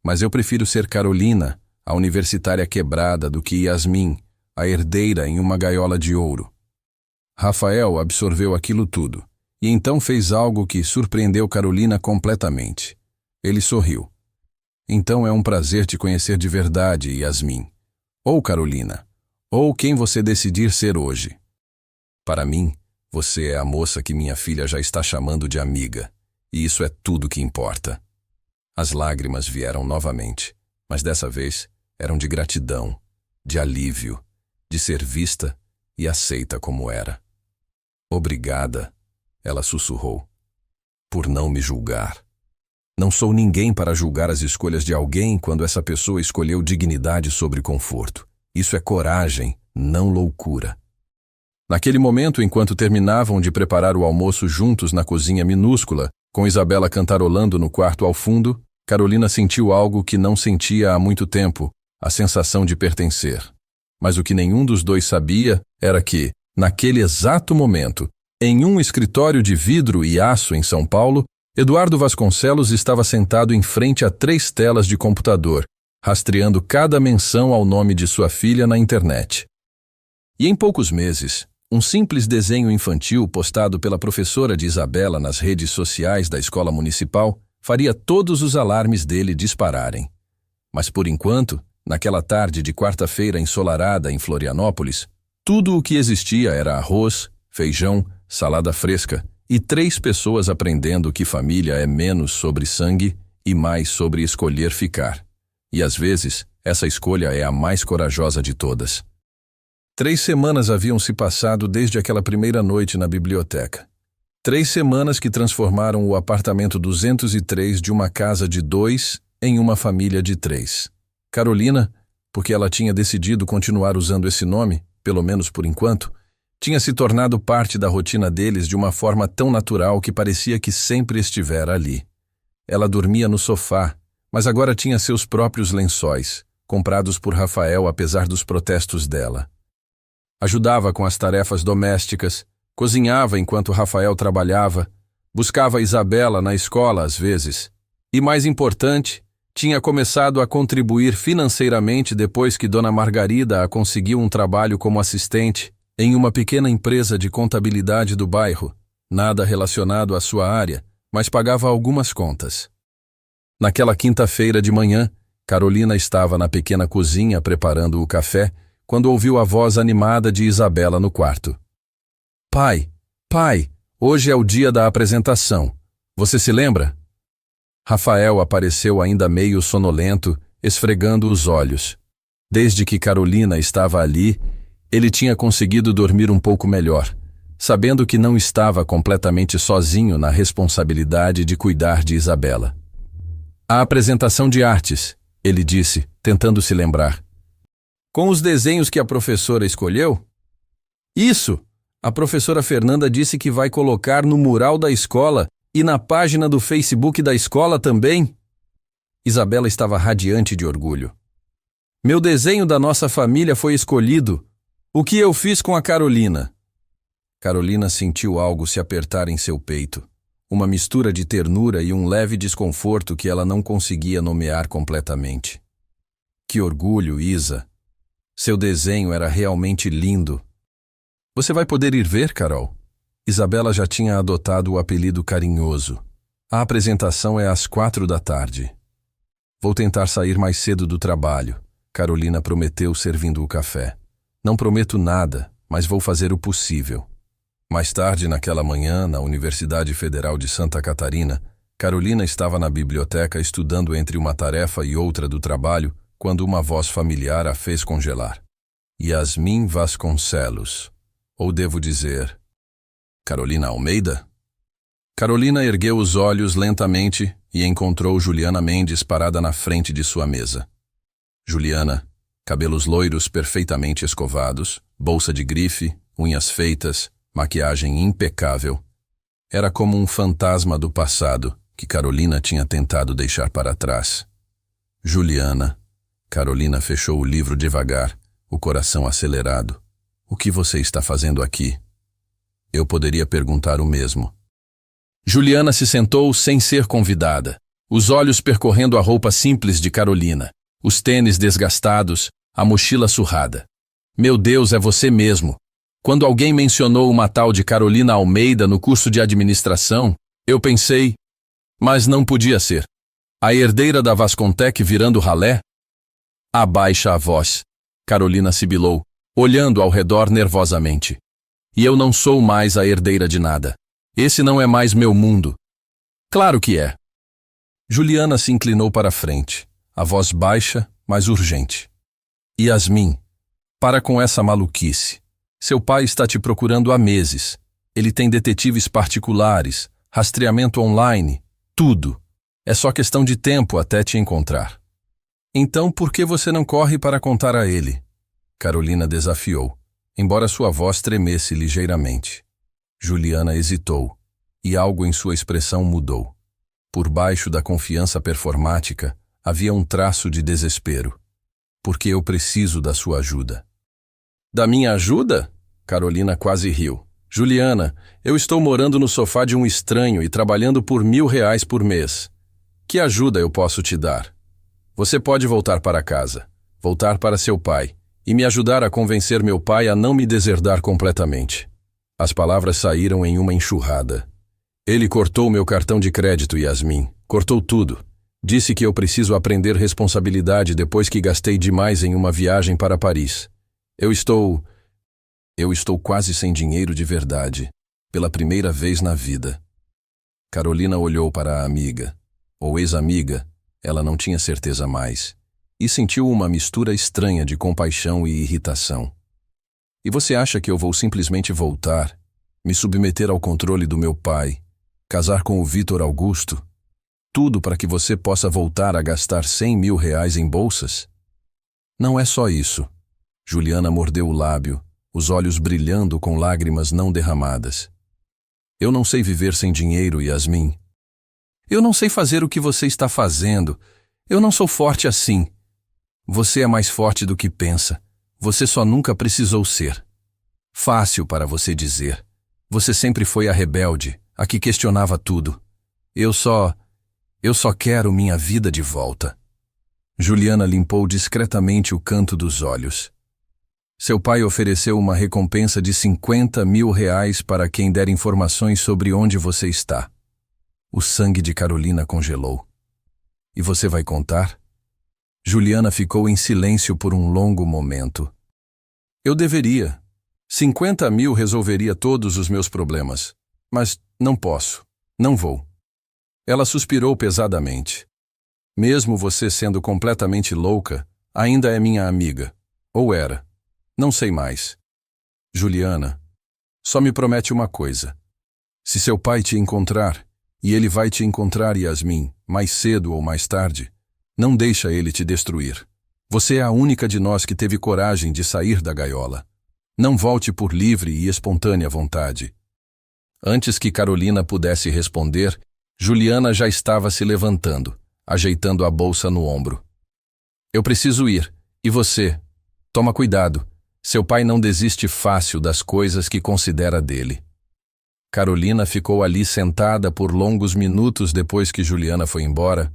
Mas eu prefiro ser Carolina, a universitária quebrada, do que Yasmin, a herdeira em uma gaiola de ouro. Rafael absorveu aquilo tudo, e então fez algo que surpreendeu Carolina completamente. Ele sorriu. Então é um prazer te conhecer de verdade, Yasmin. Ou Carolina, ou quem você decidir ser hoje. Para mim, você é a moça que minha filha já está chamando de amiga, e isso é tudo que importa. As lágrimas vieram novamente, mas dessa vez eram de gratidão, de alívio, de ser vista e aceita como era. Obrigada, ela sussurrou, por não me julgar. Não sou ninguém para julgar as escolhas de alguém quando essa pessoa escolheu dignidade sobre conforto. Isso é coragem, não loucura. Naquele momento, enquanto terminavam de preparar o almoço juntos na cozinha minúscula, com Isabela cantarolando no quarto ao fundo, Carolina sentiu algo que não sentia há muito tempo, a sensação de pertencer. Mas o que nenhum dos dois sabia era que, naquele exato momento, em um escritório de vidro e aço em São Paulo, Eduardo Vasconcelos estava sentado em frente a 3 telas de computador, rastreando cada menção ao nome de sua filha na internet. E em poucos meses, um simples desenho infantil postado pela professora de Isabela nas redes sociais da escola municipal faria todos os alarmes dele dispararem. Mas por enquanto, naquela tarde de quarta-feira ensolarada em Florianópolis, tudo o que existia era arroz, feijão, salada fresca e 3 pessoas aprendendo que família é menos sobre sangue e mais sobre escolher ficar. E às vezes, essa escolha é a mais corajosa de todas. 3 semanas haviam se passado desde aquela primeira noite na biblioteca. 3 semanas que transformaram o apartamento 203 de uma casa de 2 em uma família de 3. Carolina, porque ela tinha decidido continuar usando esse nome, pelo menos por enquanto, tinha se tornado parte da rotina deles de uma forma tão natural que parecia que sempre estivera ali. Ela dormia no sofá, mas agora tinha seus próprios lençóis, comprados por Rafael apesar dos protestos dela. Ajudava com as tarefas domésticas, cozinhava enquanto Rafael trabalhava, buscava Isabela na escola às vezes e, mais importante, tinha começado a contribuir financeiramente depois que Dona Margarida a conseguiu um trabalho como assistente em uma pequena empresa de contabilidade do bairro, nada relacionado à sua área, mas pagava algumas contas. Naquela quinta-feira de manhã, Carolina estava na pequena cozinha preparando o café quando ouviu a voz animada de Isabela no quarto. Pai, hoje é o dia da apresentação. Você se lembra? Rafael apareceu ainda meio sonolento, esfregando os olhos. Desde que Carolina estava ali, ele tinha conseguido dormir um pouco melhor, sabendo que não estava completamente sozinho na responsabilidade de cuidar de Isabela. A apresentação de artes, ele disse, tentando se lembrar. Com os desenhos que a professora escolheu? Isso! A professora Fernanda disse que vai colocar no mural da escola e na página do Facebook da escola também. Isabela estava radiante de orgulho. Meu desenho da nossa família foi escolhido. O que eu fiz com a Carolina? Carolina sentiu algo se apertar em seu peito. Uma mistura de ternura e um leve desconforto que ela não conseguia nomear completamente. Que orgulho, Isa! Seu desenho era realmente lindo. Você vai poder ir ver, Carol? Isabela já tinha adotado o apelido carinhoso. A apresentação é às 4 da tarde. Vou tentar sair mais cedo do trabalho, Carolina prometeu servindo o café. Não prometo nada, mas vou fazer o possível. Mais tarde naquela manhã, na Universidade Federal de Santa Catarina, Carolina estava na biblioteca estudando entre uma tarefa e outra do trabalho, quando uma voz familiar a fez congelar. Yasmin Vasconcelos. Ou devo dizer, Carolina Almeida? Carolina ergueu os olhos lentamente e encontrou Juliana Mendes parada na frente de sua mesa. Juliana, cabelos loiros perfeitamente escovados, bolsa de grife, unhas feitas, maquiagem impecável. Era como um fantasma do passado que Carolina tinha tentado deixar para trás. Juliana. Carolina fechou o livro devagar, o coração acelerado. O que você está fazendo aqui? Eu poderia perguntar o mesmo. Juliana se sentou sem ser convidada, os olhos percorrendo a roupa simples de Carolina, os tênis desgastados, a mochila surrada. Meu Deus, é você mesmo. Quando alguém mencionou uma tal de Carolina Almeida no curso de administração, eu pensei, mas não podia ser. A herdeira da Vascontec virando ralé? Abaixa a voz, Carolina sibilou, olhando ao redor nervosamente. E eu não sou mais a herdeira de nada. Esse não é mais meu mundo. Claro que é. Juliana se inclinou para a frente, a voz baixa, mas urgente. Yasmin, para com essa maluquice. Seu pai está te procurando há meses. Ele tem detetives particulares, rastreamento online, tudo. É só questão de tempo até te encontrar. Então por que você não corre para contar a ele? Carolina desafiou, embora sua voz tremesse ligeiramente. Juliana hesitou, e algo em sua expressão mudou. Por baixo da confiança performática, havia um traço de desespero. Porque eu preciso da sua ajuda. Da minha ajuda? Carolina quase riu. Juliana, eu estou morando no sofá de um estranho e trabalhando por R$1.000 por mês. Que ajuda eu posso te dar? Você pode voltar para casa, voltar para seu pai, e me ajudar a convencer meu pai a não me deserdar completamente. As palavras saíram em uma enxurrada. Ele cortou meu cartão de crédito, Yasmin. Cortou tudo. Disse que eu preciso aprender responsabilidade depois que gastei demais em uma viagem para Paris. Eu estou quase sem dinheiro de verdade, pela primeira vez na vida. Carolina olhou para a amiga, ou ex-amiga, ela não tinha certeza mais, e sentiu uma mistura estranha de compaixão e irritação. E você acha que eu vou simplesmente voltar Me submeter ao controle do meu pai, casar com o Vitor Augusto, tudo para que você possa voltar a gastar 100 mil reais em bolsas? Não é só isso. Juliana mordeu o lábio, os olhos brilhando com lágrimas não derramadas. Eu não sei viver sem dinheiro, Yasmin. Eu não sei fazer o que você está fazendo. Eu não sou forte assim. Você é mais forte do que pensa. Você só nunca precisou ser. Fácil para você dizer. Você sempre foi a rebelde, a que questionava tudo. Eu só quero minha vida de volta. Juliana limpou discretamente o canto dos olhos. Seu pai ofereceu uma recompensa de 50 mil reais para quem der informações sobre onde você está. O sangue de Carolina congelou. E você vai contar? Juliana ficou em silêncio por um longo momento. Eu deveria. 50 mil resolveria todos os meus problemas. Mas não posso. Não vou. Ela suspirou pesadamente. Mesmo você sendo completamente louca, ainda é minha amiga. Ou era. Não sei mais. Juliana, só me promete uma coisa. Se seu pai te encontrar, e ele vai te encontrar, Yasmin, mais cedo ou mais tarde, não deixa ele te destruir. Você é a única de nós que teve coragem de sair da gaiola. Não volte por livre e espontânea vontade. Antes que Carolina pudesse responder, Juliana já estava se levantando, ajeitando a bolsa no ombro. Eu preciso ir. E você? Toma cuidado. Seu pai não desiste fácil das coisas que considera dele. Carolina ficou ali sentada por longos minutos depois que Juliana foi embora,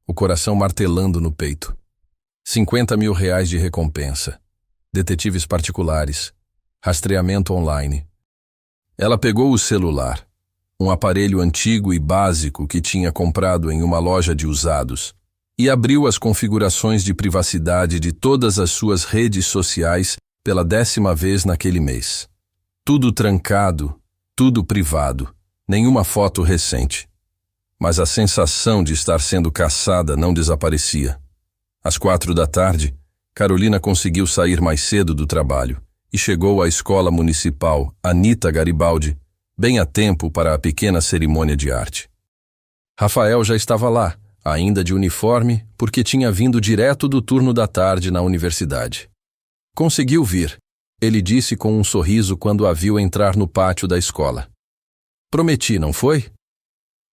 o coração martelando no peito. 50 mil reais de recompensa. Detetives particulares. Rastreamento online. Ela pegou o celular, um aparelho antigo e básico que tinha comprado em uma loja de usados, e abriu as configurações de privacidade de todas as suas redes sociais pela 10ª vez naquele mês. Tudo trancado, tudo privado, nenhuma foto recente. Mas a sensação de estar sendo caçada não desaparecia. Às 4 da tarde, Carolina conseguiu sair mais cedo do trabalho e chegou à escola municipal Anita Garibaldi, bem a tempo para a pequena cerimônia de arte. Rafael já estava lá, ainda de uniforme, porque tinha vindo direto do turno da tarde na universidade. Conseguiu vir, ele disse com um sorriso quando a viu entrar no pátio da escola. Prometi, não foi?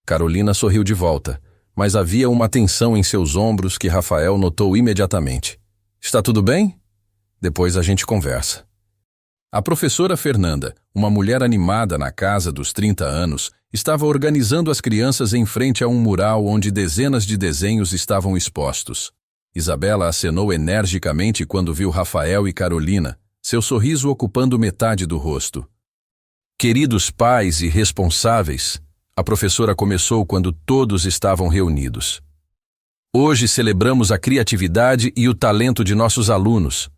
Carolina sorriu de volta, mas havia uma tensão em seus ombros que Rafael notou imediatamente. Está tudo bem? Depois a gente conversa. A professora Fernanda, uma mulher animada na casa dos 30 anos, estava organizando as crianças em frente a um mural onde dezenas de desenhos estavam expostos. Isabela acenou energicamente quando viu Rafael e Carolina, seu sorriso ocupando metade do rosto. Queridos pais e responsáveis, a professora começou quando todos estavam reunidos. Hoje celebramos a criatividade e o talento de nossos alunos.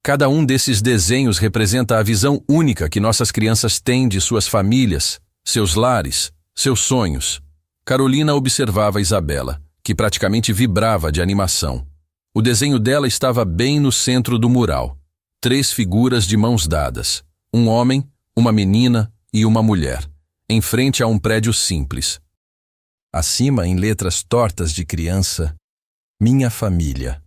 Cada um desses desenhos representa a visão única que nossas crianças têm de suas famílias, seus lares, seus sonhos. Carolina observava Isabela, que praticamente vibrava de animação. O desenho dela estava bem no centro do mural. 3 figuras de mãos dadas. Um homem, uma menina e uma mulher, em frente a um prédio simples. Acima, em letras tortas de criança, minha família.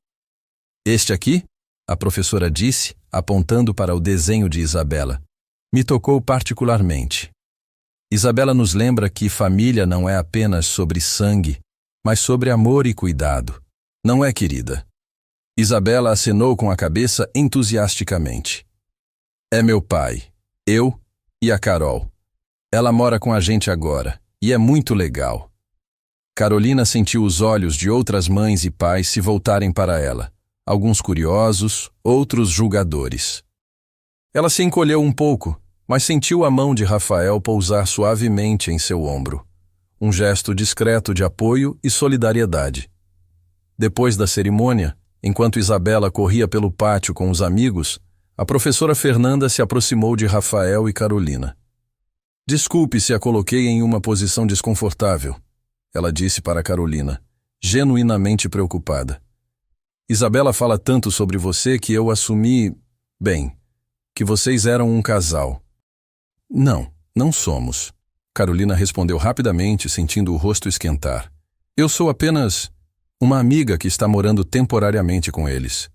Este aqui, a professora disse, apontando para o desenho de Isabela, me tocou particularmente. Isabela nos lembra que família não é apenas sobre sangue, mas sobre amor e cuidado. Não é, querida? Isabela acenou com a cabeça entusiasticamente. É meu pai, eu e a Carol. Ela mora com a gente agora, e é muito legal. Carolina sentiu os olhos de outras mães e pais se voltarem para ela, alguns curiosos, outros julgadores. Ela se encolheu um pouco, mas sentiu a mão de Rafael pousar suavemente em seu ombro, um gesto discreto de apoio e solidariedade. Depois da cerimônia, enquanto Isabela corria pelo pátio com os amigos, a professora Fernanda se aproximou de Rafael e Carolina. Desculpe se a coloquei em uma posição desconfortável, ela disse para Carolina, genuinamente preocupada. Isabela fala tanto sobre você que eu assumi, bem, que vocês eram um casal. Não Não somos. Carolina respondeu rapidamente, sentindo o rosto esquentar. Eu sou apenas uma amiga que está morando temporariamente com eles.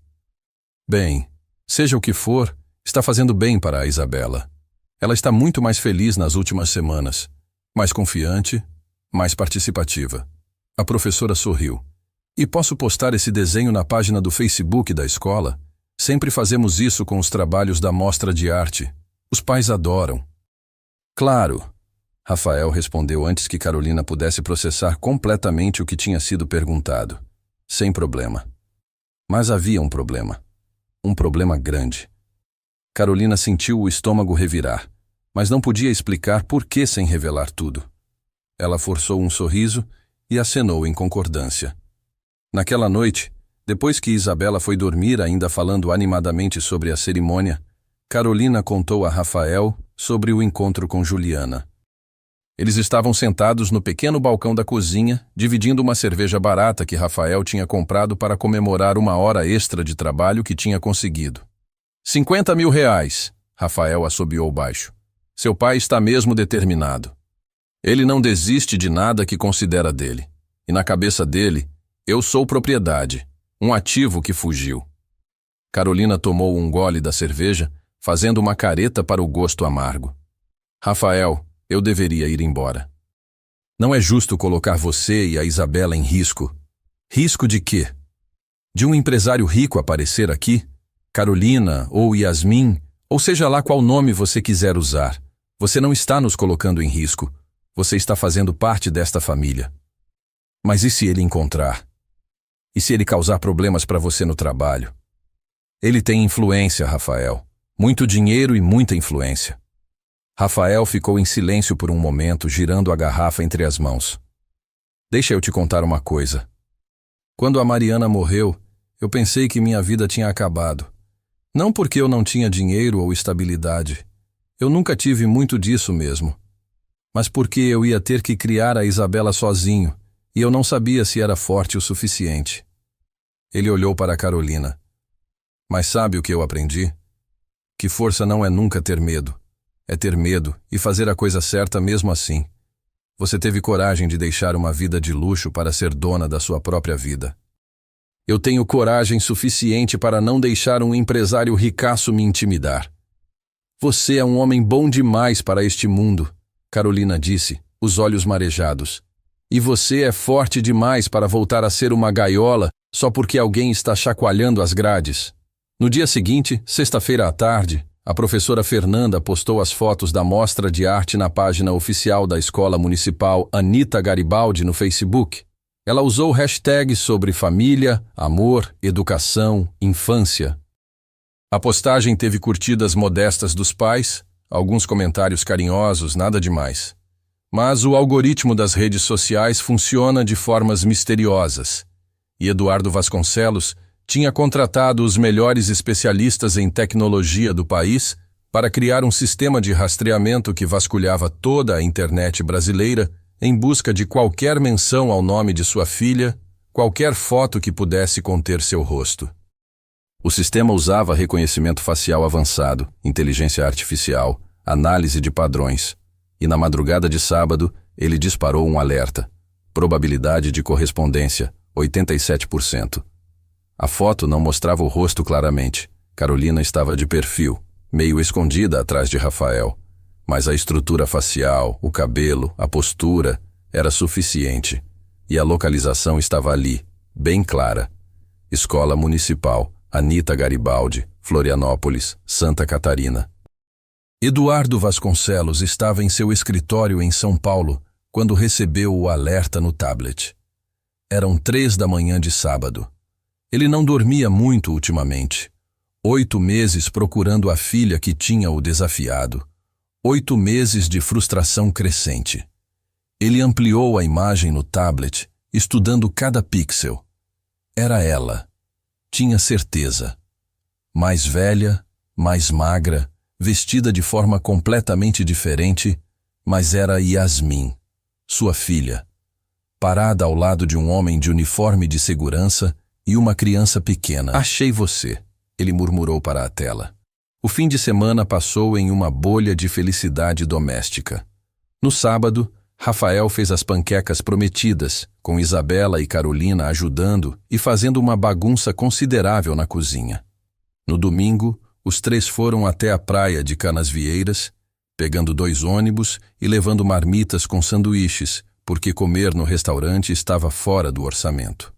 Bem, seja o que for, está fazendo bem para a Isabela. Ela está muito mais feliz nas últimas semanas, mais confiante, mais participativa. A professora sorriu. E posso postar esse desenho na página do Facebook da escola? Sempre fazemos isso com os trabalhos da mostra de arte. Os pais adoram. Claro, Rafael respondeu antes que Carolina pudesse processar completamente o que tinha sido perguntado. Sem problema. Mas havia um problema. Um problema grande. Carolina sentiu o estômago revirar, mas não podia explicar por que sem revelar tudo. Ela forçou um sorriso e acenou em concordância. Naquela noite, depois que Isabela foi dormir ainda falando animadamente sobre a cerimônia, Carolina contou a Rafael sobre o encontro com Juliana. Eles estavam sentados no pequeno balcão da cozinha, dividindo uma cerveja barata que Rafael tinha comprado para comemorar uma hora extra de trabalho que tinha conseguido. 50 mil reais, Rafael assobiou baixo. Seu pai está mesmo determinado. Ele não desiste de nada que considera dele. E na cabeça dele, eu sou propriedade, um ativo que fugiu. Carolina tomou um gole da cerveja, fazendo uma careta para o gosto amargo. Rafael, eu deveria ir embora. Não é justo colocar você e a Isabela em risco. Risco de quê? De um empresário rico aparecer aqui? Carolina ou Yasmin, ou seja lá qual nome você quiser usar. Você não está nos colocando em risco. Você está fazendo parte desta família. Mas e se ele encontrar? E se ele causar problemas para você no trabalho? Ele tem influência, Rafael. Muito dinheiro e muita influência. Rafael ficou em silêncio por um momento, girando a garrafa entre as mãos. Deixa eu te contar uma coisa. Quando a Mariana morreu, eu pensei que minha vida tinha acabado. Não porque eu não tinha dinheiro ou estabilidade. Eu nunca tive muito disso mesmo. Mas porque eu ia ter que criar a Isabela sozinho, e eu não sabia se era forte o suficiente. Ele olhou para a Carolina. Mas sabe o que eu aprendi? Que força não é nunca ter medo. É ter medo e fazer a coisa certa mesmo assim. Você teve coragem de deixar uma vida de luxo para ser dona da sua própria vida. Eu tenho coragem suficiente para não deixar um empresário ricaço me intimidar. Você é um homem bom demais para este mundo, Carolina disse, os olhos marejados. E você é forte demais para voltar a ser uma gaiola só porque alguém está chacoalhando as grades. No dia seguinte, sexta-feira à tarde, a professora Fernanda postou as fotos da mostra de arte na página oficial da Escola Municipal Anita Garibaldi no Facebook. Ela usou hashtags sobre família, amor, educação, infância. A postagem teve curtidas modestas dos pais, alguns comentários carinhosos, nada demais. Mas o algoritmo das redes sociais funciona de formas misteriosas. E Eduardo Vasconcelos tinha contratado os melhores especialistas em tecnologia do país para criar um sistema de rastreamento que vasculhava toda a internet brasileira em busca de qualquer menção ao nome de sua filha, qualquer foto que pudesse conter seu rosto. O sistema usava reconhecimento facial avançado, inteligência artificial, análise de padrões, e na madrugada de sábado ele disparou um alerta. Probabilidade de correspondência, 87%. A foto não mostrava o rosto claramente. Carolina estava de perfil, meio escondida atrás de Rafael. Mas a estrutura facial, o cabelo, a postura, era suficiente. E a localização estava ali, bem clara. Escola Municipal, Anita Garibaldi, Florianópolis, Santa Catarina. Eduardo Vasconcelos estava em seu escritório em São Paulo quando recebeu o alerta no tablet. Eram 3 da manhã de sábado. Ele não dormia muito ultimamente. 8 meses procurando a filha que tinha o desafiado. 8 meses de frustração crescente. Ele ampliou a imagem no tablet, estudando cada pixel. Era ela. Tinha certeza. Mais velha, mais magra, vestida de forma completamente diferente, mas era Yasmin, sua filha, parada ao lado de um homem de uniforme de segurança e uma criança pequena. Achei você, ele murmurou para a tela. O fim de semana passou em uma bolha de felicidade doméstica. No sábado, Rafael fez as panquecas prometidas, com Isabela e Carolina ajudando e fazendo uma bagunça considerável na cozinha. No domingo, os três foram até a praia de Canasvieiras, pegando 2 ônibus e levando marmitas com sanduíches, porque comer no restaurante estava fora do orçamento.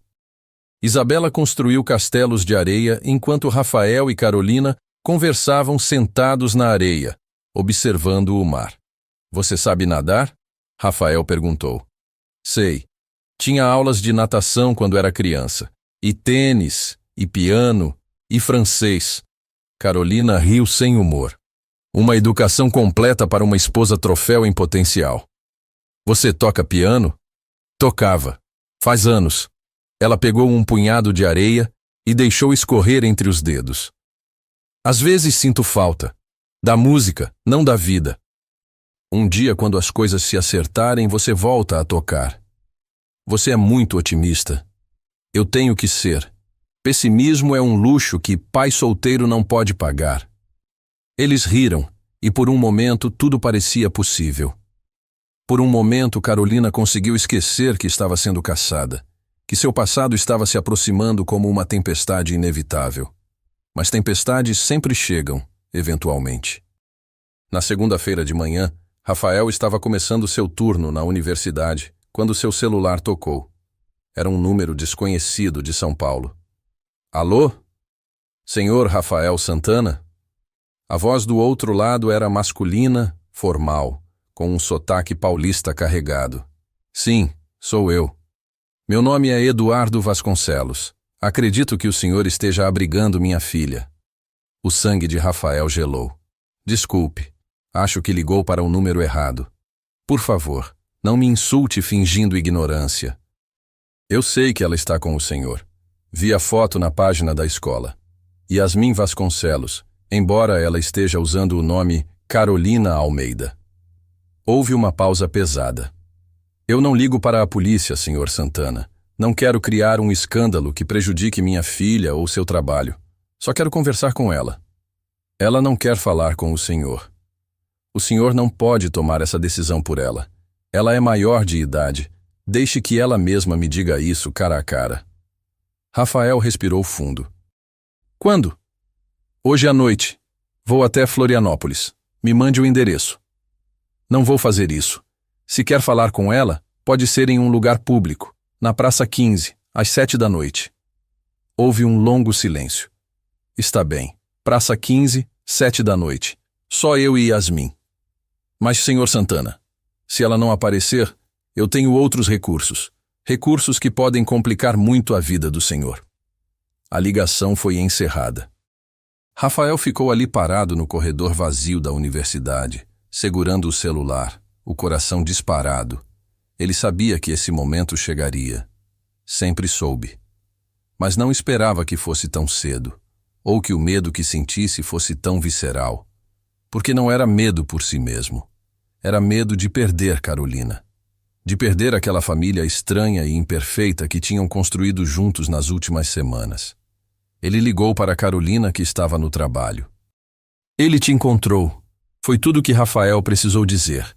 Isabela construiu castelos de areia enquanto Rafael e Carolina conversavam sentados na areia, observando o mar. Você sabe nadar? Rafael perguntou. Sei. Tinha aulas de natação quando era criança. E tênis, e piano, e francês. Carolina riu sem humor. Uma educação completa para uma esposa troféu em potencial. Você toca piano? Tocava. Faz anos. Ela pegou um punhado de areia e deixou escorrer entre os dedos. Às vezes sinto falta. Da música, não da vida. Um dia, quando as coisas se acertarem, você volta a tocar. Você é muito otimista. Eu tenho que ser. Pessimismo é um luxo que pai solteiro não pode pagar. Eles riram, e por um momento tudo parecia possível. Por um momento, Carolina conseguiu esquecer que estava sendo caçada, que seu passado estava se aproximando como uma tempestade inevitável. Mas tempestades sempre chegam, eventualmente. Na segunda-feira de manhã, Rafael estava começando seu turno na universidade quando seu celular tocou. Era um número desconhecido de São Paulo. Alô? Senhor Rafael Santana? A voz do outro lado era masculina, formal, com um sotaque paulista carregado. Sim, sou eu. Meu nome é Eduardo Vasconcelos. Acredito que o senhor esteja abrigando minha filha. O sangue de Rafael gelou. Desculpe, acho que ligou para o número errado. Por favor, não me insulte fingindo ignorância. Eu sei que ela está com o senhor. Vi a foto na página da escola. Yasmin Vasconcelos, embora ela esteja usando o nome Carolina Almeida. Houve uma pausa pesada. Eu não ligo para a polícia, senhor Santana. Não quero criar um escândalo que prejudique minha filha ou seu trabalho. Só quero conversar com ela. Ela não quer falar com o senhor. O senhor não pode tomar essa decisão por ela. Ela é maior de idade. Deixe que ela mesma me diga isso cara a cara. Rafael respirou fundo. Quando? Hoje à noite. Vou até Florianópolis. Me mande o endereço. Não vou fazer isso. Se quer falar com ela, pode ser em um lugar público. Na Praça 15, às 7 da noite. Houve um longo silêncio. Está bem. Praça 15, 7 da noite. Só eu e Yasmin. Mas, senhor Santana, se ela não aparecer, eu tenho outros recursos. Recursos que podem complicar muito a vida do senhor. A ligação foi encerrada. Rafael ficou ali parado no corredor vazio da universidade, segurando o celular, o coração disparado. Ele sabia que esse momento chegaria. Sempre soube. Mas não esperava que fosse tão cedo, ou que o medo que sentisse fosse tão visceral. Porque não era medo por si mesmo. Era medo de perder Carolina. De perder aquela família estranha e imperfeita que tinham construído juntos nas últimas semanas. Ele ligou para Carolina, que estava no trabalho. Ele te encontrou. Foi tudo que Rafael precisou dizer.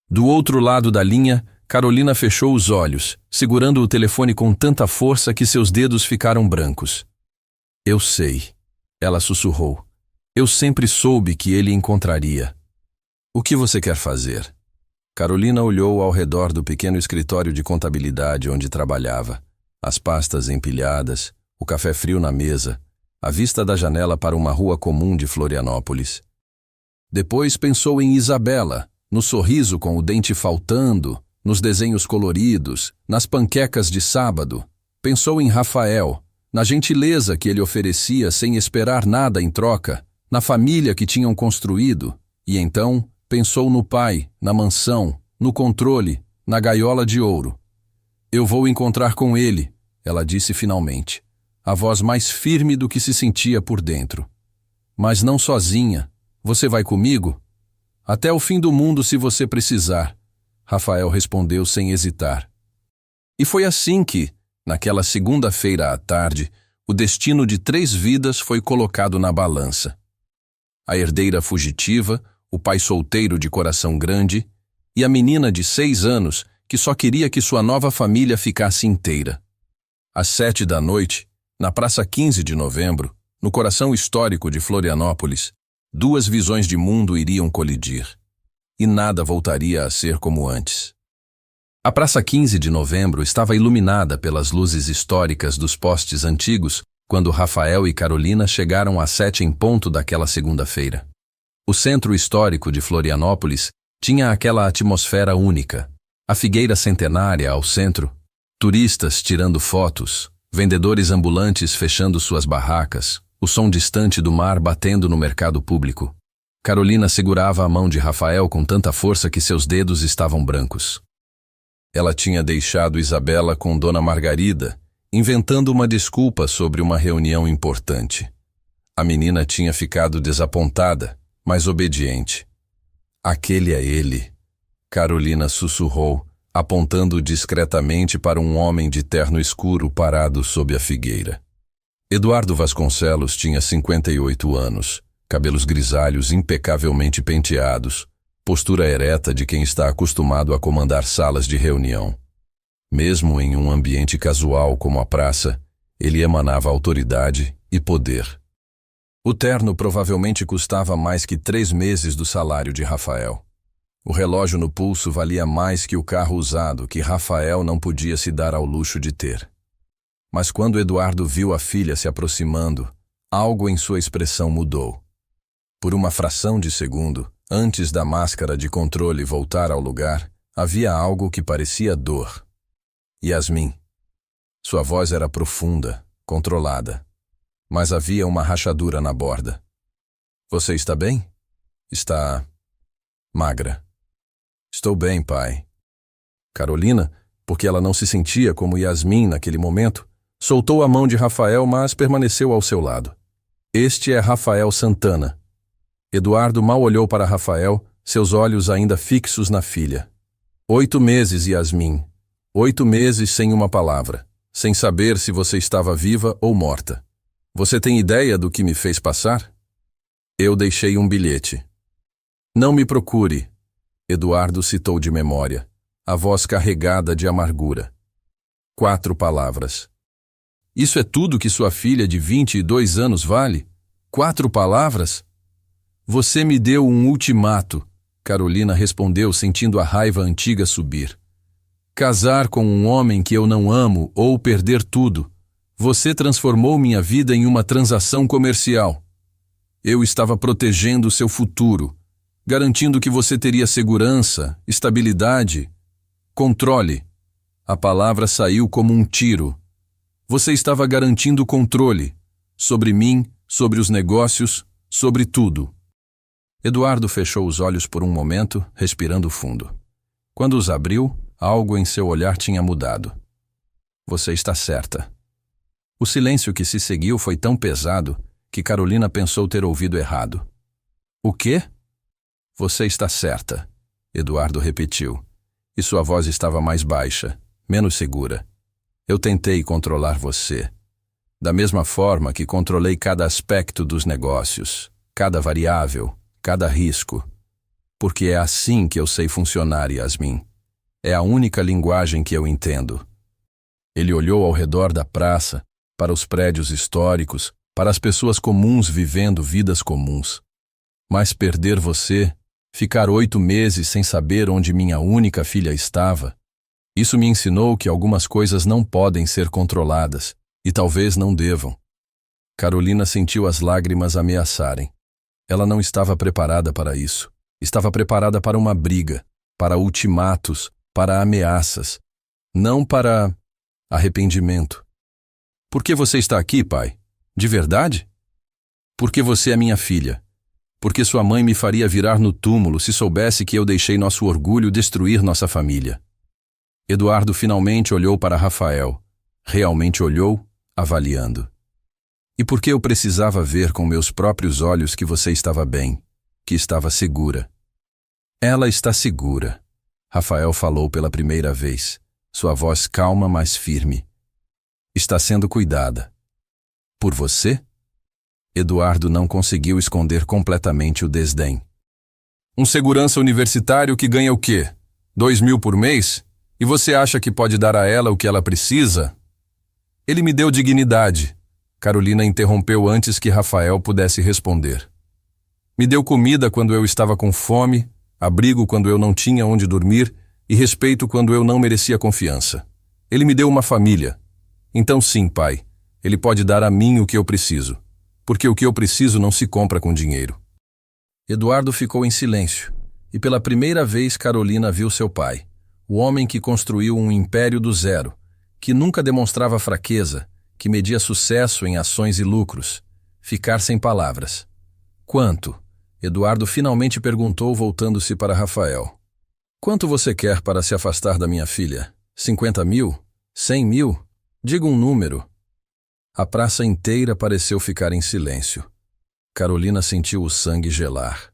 Do outro lado da linha, Carolina fechou os olhos, segurando o telefone com tanta força que seus dedos ficaram brancos. Eu sei, ela sussurrou. Eu sempre soube que ele encontraria. O que você quer fazer? Carolina olhou ao redor do pequeno escritório de contabilidade onde trabalhava. As pastas empilhadas, o café frio na mesa, a vista da janela para uma rua comum de Florianópolis. Depois pensou em Isabela, no sorriso com o dente faltando, nos desenhos coloridos, nas panquecas de sábado. Pensou em Rafael, na gentileza que ele oferecia sem esperar nada em troca, na família que tinham construído, e então pensou no pai, na mansão, no controle, na gaiola de ouro. Eu vou encontrar com ele, ela disse finalmente, a voz mais firme do que se sentia por dentro. Mas não sozinha. Você vai comigo? Até o fim do mundo se você precisar. Rafael respondeu sem hesitar. E foi assim que, naquela segunda-feira à tarde, o destino de 3 vidas foi colocado na balança. a herdeira fugitiva, o pai solteiro de coração grande e a menina de 6 anos que só queria que sua nova família ficasse inteira. Às 7 da noite, na Praça 15 de Novembro, no coração histórico de Florianópolis, duas visões de mundo iriam colidir. E nada voltaria a ser como antes. A Praça 15 de Novembro estava iluminada pelas luzes históricas dos postes antigos quando Rafael e Carolina chegaram às 7 em ponto daquela segunda-feira. O centro histórico de Florianópolis tinha aquela atmosfera única. A figueira centenária ao centro, turistas tirando fotos, vendedores ambulantes fechando suas barracas, o som distante do mar batendo no mercado público. Carolina segurava a mão de Rafael com tanta força que seus dedos estavam brancos. Ela tinha deixado Isabela com Dona Margarida, inventando uma desculpa sobre uma reunião importante. A menina tinha ficado desapontada, mas obediente. Aquele é ele, Carolina sussurrou, apontando discretamente para um homem de terno escuro parado sob a figueira. Eduardo Vasconcelos tinha 58 anos, cabelos grisalhos impecavelmente penteados, postura ereta de quem está acostumado a comandar salas de reunião. Mesmo em um ambiente casual como a praça, ele emanava autoridade e poder. O terno provavelmente custava mais que 3 meses do salário de Rafael. O relógio no pulso valia mais que o carro usado que Rafael não podia se dar ao luxo de ter. Mas quando Eduardo viu a filha se aproximando, algo em sua expressão mudou. Por uma fração de segundo, antes da máscara de controle voltar ao lugar, havia algo que parecia dor. Yasmin. Sua voz era profunda, controlada. Mas havia uma rachadura na borda. Você está bem? Está magra. Estou bem, pai. Carolina, porque ela não se sentia como Yasmin naquele momento, soltou a mão de Rafael, mas permaneceu ao seu lado. Este é Rafael Santana. Eduardo mal olhou para Rafael, seus olhos ainda fixos na filha. 8 meses, Yasmin. 8 meses sem uma palavra, sem saber se você estava viva ou morta. Você tem ideia do que me fez passar? Eu deixei um bilhete. Não me procure, Eduardo citou de memória, a voz carregada de amargura. 4 palavras. Isso é tudo que sua filha de 22 anos vale? 4 palavras? Você me deu um ultimato, Carolina respondeu sentindo a raiva antiga subir. Casar com um homem que eu não amo ou perder tudo. Você transformou minha vida em uma transação comercial. Eu estava protegendo seu futuro, garantindo que você teria segurança, estabilidade, controle. A palavra saiu como um tiro. Você estava garantindo controle sobre mim, sobre os negócios, sobre tudo. Eduardo fechou os olhos por um momento, respirando fundo. Quando os abriu, algo em seu olhar tinha mudado. Você está certa. O silêncio que se seguiu foi tão pesado que Carolina pensou ter ouvido errado. O quê? Você está certa, Eduardo repetiu, e sua voz estava mais baixa, menos segura. Eu tentei controlar você, da mesma forma que controlei cada aspecto dos negócios, cada variável, cada risco. Porque é assim que eu sei funcionar, Yasmin. É a única linguagem que eu entendo. Ele olhou ao redor da praça, para os prédios históricos, para as pessoas comuns vivendo vidas comuns. Mas perder você, ficar 8 meses sem saber onde minha única filha estava, isso me ensinou que algumas coisas não podem ser controladas, e talvez não devam. Carolina sentiu as lágrimas ameaçarem. Ela não estava preparada para isso. Estava preparada para uma briga, para ultimatos, para ameaças, não para arrependimento. Por que você está aqui, pai? De verdade? Porque você é minha filha. Porque sua mãe me faria virar no túmulo se soubesse que eu deixei nosso orgulho destruir nossa família. Eduardo finalmente olhou para Rafael. Realmente olhou, avaliando. E por que eu precisava ver com meus próprios olhos que você estava bem, que estava segura? Ela está segura, Rafael falou pela primeira vez, sua voz calma, mas firme. Está sendo cuidada. Por você? Eduardo não conseguiu esconder completamente o desdém. Um segurança universitário que ganha o quê? 2.000 por mês? E você acha que pode dar a ela o que ela precisa? Ele me deu dignidade. Carolina interrompeu antes que Rafael pudesse responder. Me deu comida quando eu estava com fome, abrigo quando eu não tinha onde dormir e respeito quando eu não merecia confiança. Ele me deu uma família. Então sim, pai, ele pode dar a mim o que eu preciso, porque o que eu preciso não se compra com dinheiro. Eduardo ficou em silêncio, e pela primeira vez Carolina viu seu pai, o homem que construiu um império do zero, que nunca demonstrava fraqueza, que media sucesso em ações e lucros, ficar sem palavras. Quanto? Eduardo finalmente perguntou, voltando-se para Rafael. Quanto você quer para se afastar da minha filha? 50.000? 100.000? Diga um número. A praça inteira pareceu ficar em silêncio. Carolina sentiu o sangue gelar.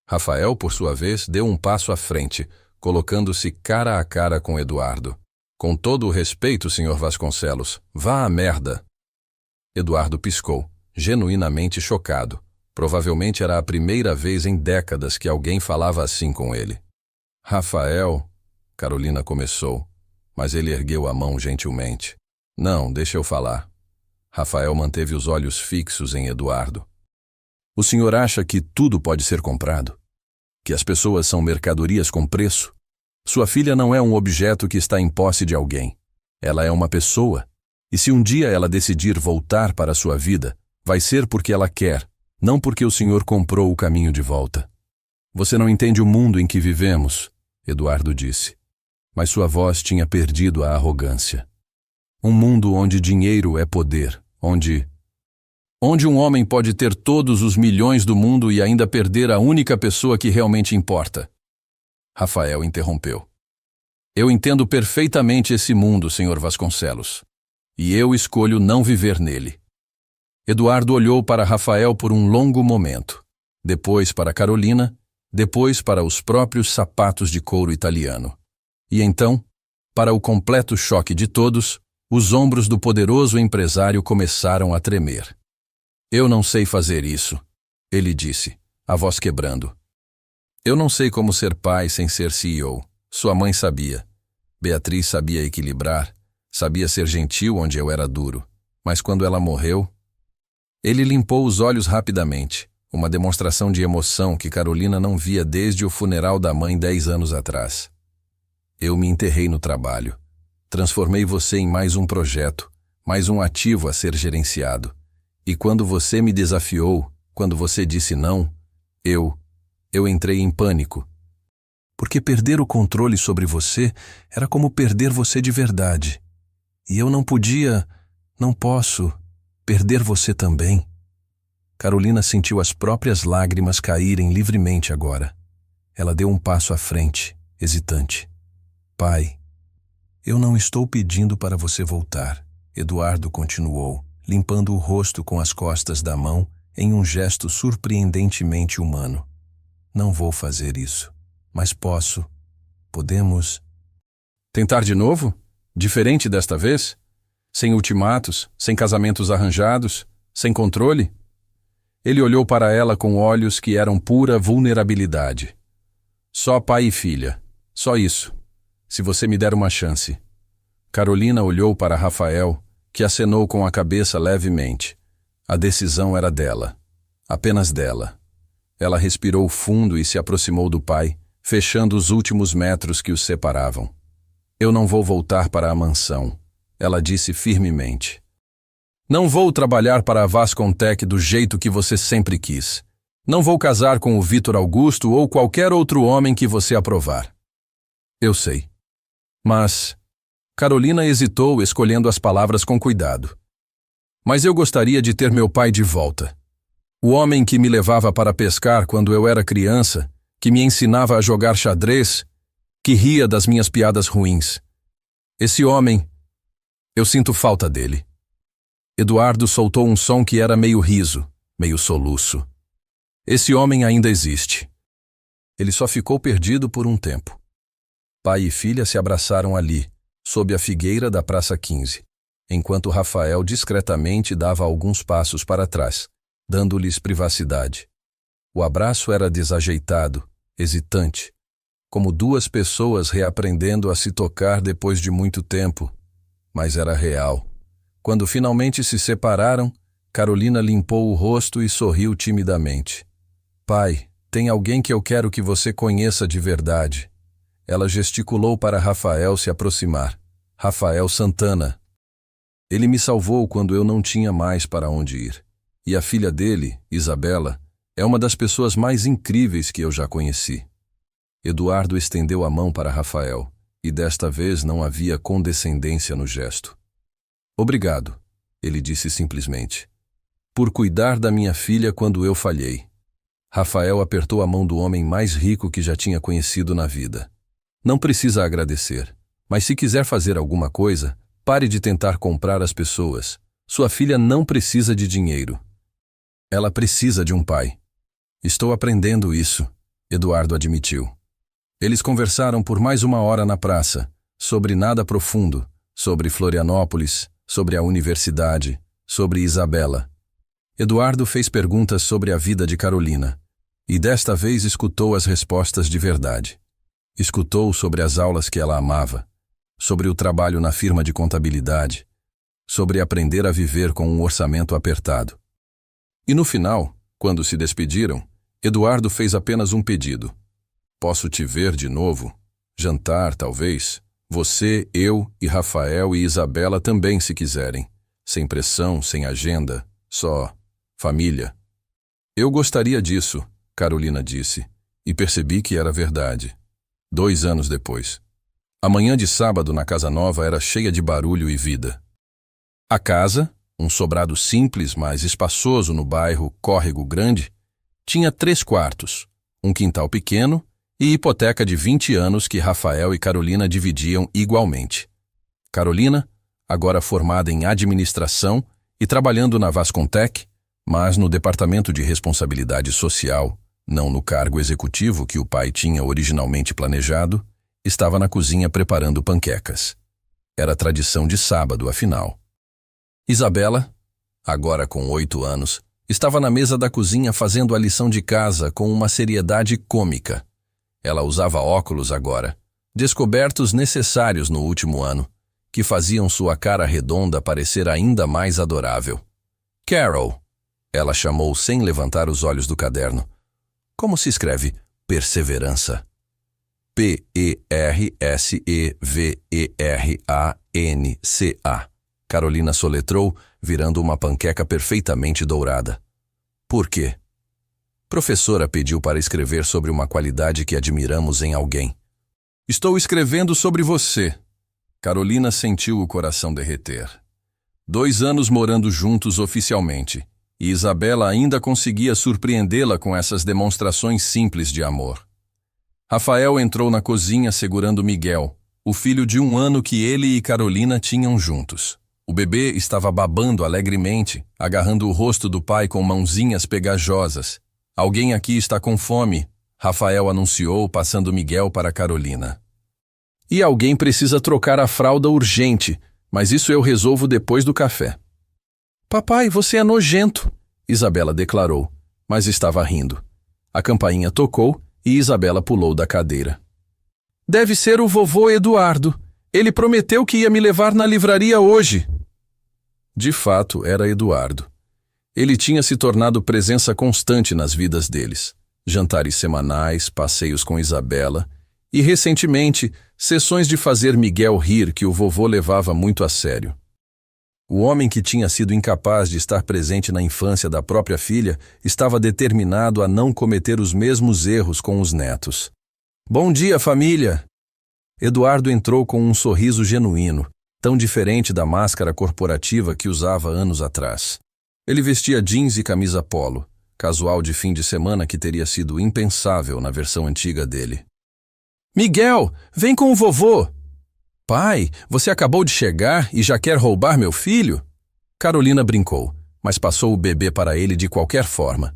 Rafael, por sua vez, deu um passo à frente, colocando-se cara a cara com Eduardo. Com todo o respeito, Sr. Vasconcelos, vá à merda. Eduardo piscou, genuinamente chocado. Provavelmente era a primeira vez em décadas que alguém falava assim com ele. Rafael, Carolina começou, mas ele ergueu a mão gentilmente. Não, deixa eu falar. Rafael manteve os olhos fixos em Eduardo. O senhor acha que tudo pode ser comprado? Que as pessoas são mercadorias com preço? Sua filha não é um objeto que está em posse de alguém. Ela é uma pessoa. E se um dia ela decidir voltar para a sua vida, vai ser porque ela quer, não porque o senhor comprou o caminho de volta. Você não entende o mundo em que vivemos, Eduardo disse. Mas sua voz tinha perdido a arrogância. Um mundo onde dinheiro é poder, onde um homem pode ter todos os milhões do mundo e ainda perder a única pessoa que realmente importa. Rafael interrompeu. Eu entendo perfeitamente esse mundo, Sr. Vasconcelos. E eu escolho não viver nele. Eduardo olhou para Rafael por um longo momento. Depois para Carolina, depois para os próprios sapatos de couro italiano. E então, para o completo choque de todos, os ombros do poderoso empresário começaram a tremer. Eu não sei fazer isso, ele disse, a voz quebrando. Eu não sei como ser pai sem ser CEO. Sua mãe sabia. Beatriz sabia equilibrar, sabia ser gentil onde eu era duro. Mas quando ela morreu... Ele limpou os olhos rapidamente, uma demonstração de emoção que Carolina não via desde o funeral da mãe 10 anos atrás. Eu me enterrei no trabalho. Transformei você em mais um projeto, mais um ativo a ser gerenciado. E quando você me desafiou, quando você disse não, eu entrei em pânico. Porque perder o controle sobre você era como perder você de verdade. E eu não posso, perder você também. Carolina sentiu as próprias lágrimas caírem livremente agora. Ela deu um passo à frente, hesitante. Pai, eu não estou pedindo para você voltar, Eduardo continuou, limpando o rosto com as costas da mão em um gesto surpreendentemente humano. Não vou fazer isso, mas podemos... Tentar de novo? Diferente desta vez? Sem ultimatos, sem casamentos arranjados, sem controle? Ele olhou para ela com olhos que eram pura vulnerabilidade. Só pai e filha, só isso, se você me der uma chance. Carolina olhou para Rafael, que acenou com a cabeça levemente. A decisão era dela, apenas dela. Ela respirou fundo e se aproximou do pai, fechando os últimos metros que os separavam. Eu não vou voltar para a mansão, ela disse firmemente. Não vou trabalhar para a Vascontec do jeito que você sempre quis. Não vou casar com o Vitor Augusto ou qualquer outro homem que você aprovar. Eu sei. Mas... Carolina hesitou, escolhendo as palavras com cuidado. Mas eu gostaria de ter meu pai de volta. O homem que me levava para pescar quando eu era criança, que me ensinava a jogar xadrez, que ria das minhas piadas ruins. Esse homem, eu sinto falta dele. Eduardo soltou um som que era meio riso, meio soluço. Esse homem ainda existe. Ele só ficou perdido por um tempo. Pai e filha se abraçaram ali, sob a figueira da Praça 15, enquanto Rafael discretamente dava alguns passos para trás, dando-lhes privacidade. O abraço era desajeitado, hesitante, como duas pessoas reaprendendo a se tocar depois de muito tempo, mas era real. Quando finalmente se separaram, Carolina limpou o rosto e sorriu timidamente. Pai, tem alguém que eu quero que você conheça de verdade. Ela gesticulou para Rafael se aproximar. Rafael Santana. Ele me salvou quando eu não tinha mais para onde ir. E a filha dele, Isabela, é uma das pessoas mais incríveis que eu já conheci. Eduardo estendeu a mão para Rafael, e desta vez não havia condescendência no gesto. Obrigado, ele disse simplesmente, por cuidar da minha filha quando eu falhei. Rafael apertou a mão do homem mais rico que já tinha conhecido na vida. Não precisa agradecer, mas se quiser fazer alguma coisa, pare de tentar comprar as pessoas. Sua filha não precisa de dinheiro. Ela precisa de um pai. Estou aprendendo isso, Eduardo admitiu. Eles conversaram por mais 1 hora na praça, sobre nada profundo, sobre Florianópolis, sobre a universidade, sobre Isabela. Eduardo fez perguntas sobre a vida de Carolina, e desta vez escutou as respostas de verdade. Escutou sobre as aulas que ela amava, sobre o trabalho na firma de contabilidade, sobre aprender a viver com um orçamento apertado. E no final, quando se despediram, Eduardo fez apenas um pedido. Posso te ver de novo? Jantar, talvez? Você, eu e Rafael e Isabela também, se quiserem. Sem pressão, sem agenda, só família. Eu gostaria disso, Carolina disse, e percebi que era verdade. 2 anos depois. A manhã de sábado na casa nova era cheia de barulho e vida. A casa, um sobrado simples, mas espaçoso no bairro Córrego Grande, tinha 3 quartos, um quintal pequeno e hipoteca de 20 anos que Rafael e Carolina dividiam igualmente. Carolina, agora formada em administração e trabalhando na Vascontec, mas no departamento de responsabilidade social, não no cargo executivo que o pai tinha originalmente planejado, estava na cozinha preparando panquecas. Era tradição de sábado, afinal. Isabela, agora com 8 anos, estava na mesa da cozinha fazendo a lição de casa com uma seriedade cômica. Ela usava óculos agora, descobertos necessários no último ano, que faziam sua cara redonda parecer ainda mais adorável. Carol, ela chamou sem levantar os olhos do caderno. Como se escreve perseverança? P-E-R-S-E-V-E-R-A-N-C-A. Carolina soletrou, virando uma panqueca perfeitamente dourada. Por quê? Professora pediu para escrever sobre uma qualidade que admiramos em alguém. Estou escrevendo sobre você. Carolina sentiu o coração derreter. 2 anos morando juntos oficialmente, e Isabela ainda conseguia surpreendê-la com essas demonstrações simples de amor. Rafael entrou na cozinha segurando Miguel, o filho de 1 ano que ele e Carolina tinham juntos. O bebê estava babando alegremente, agarrando o rosto do pai com mãozinhas pegajosas. Alguém aqui está com fome, Rafael anunciou, passando Miguel para Carolina. E alguém precisa trocar a fralda urgente, mas isso eu resolvo depois do café. Papai, você é nojento, Isabela declarou, mas estava rindo. A campainha tocou e Isabela pulou da cadeira. Deve ser o vovô Eduardo. Ele prometeu que ia me levar na livraria hoje. De fato, era Eduardo. Ele tinha se tornado presença constante nas vidas deles. Jantares semanais, passeios com Isabela e, recentemente, sessões de fazer Miguel rir que o vovô levava muito a sério. O homem que tinha sido incapaz de estar presente na infância da própria filha estava determinado a não cometer os mesmos erros com os netos. Bom dia, família! Eduardo entrou com um sorriso genuíno, tão diferente da máscara corporativa que usava anos atrás. Ele vestia jeans e camisa polo, casual de fim de semana que teria sido impensável na versão antiga dele. Miguel, vem com o vovô! Pai, você acabou de chegar e já quer roubar meu filho? Carolina brincou, mas passou o bebê para ele de qualquer forma.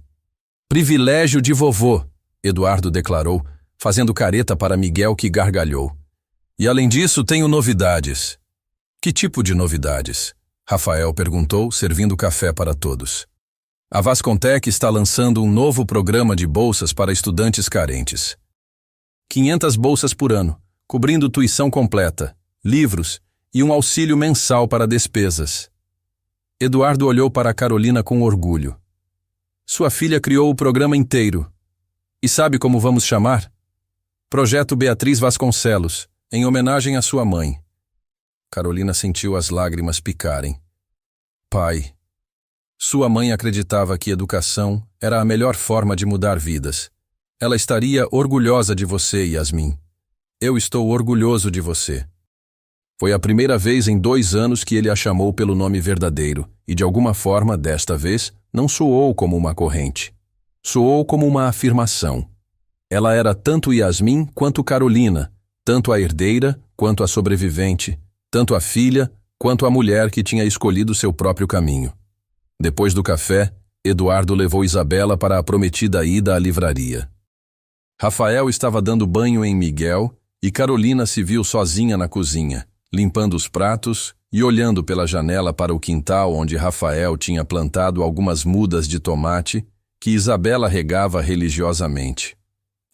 Privilégio de vovô, Eduardo declarou, fazendo careta para Miguel que gargalhou. E além disso, tenho novidades. Que tipo de novidades? Rafael perguntou, servindo café para todos. A Vascontec está lançando um novo programa de bolsas para estudantes carentes. 500 bolsas por ano, cobrindo tuição completa, livros e um auxílio mensal para despesas. Eduardo olhou para Carolina com orgulho. Sua filha criou o programa inteiro. E sabe como vamos chamar? Projeto Beatriz Vasconcelos, em homenagem à sua mãe. Carolina sentiu as lágrimas picarem. Pai. Sua mãe acreditava que educação era a melhor forma de mudar vidas. Ela estaria orgulhosa de você, Yasmin. Eu estou orgulhoso de você. Foi a primeira vez em 2 anos que ele a chamou pelo nome verdadeiro, e de alguma forma, desta vez, não soou como uma corrente. Soou como uma afirmação. Ela era tanto Yasmin quanto Carolina, tanto a herdeira quanto a sobrevivente, tanto a filha quanto a mulher que tinha escolhido seu próprio caminho. Depois do café, Eduardo levou Isabela para a prometida ida à livraria. Rafael estava dando banho em Miguel e Carolina se viu sozinha na cozinha, limpando os pratos e olhando pela janela para o quintal onde Rafael tinha plantado algumas mudas de tomate que Isabela regava religiosamente.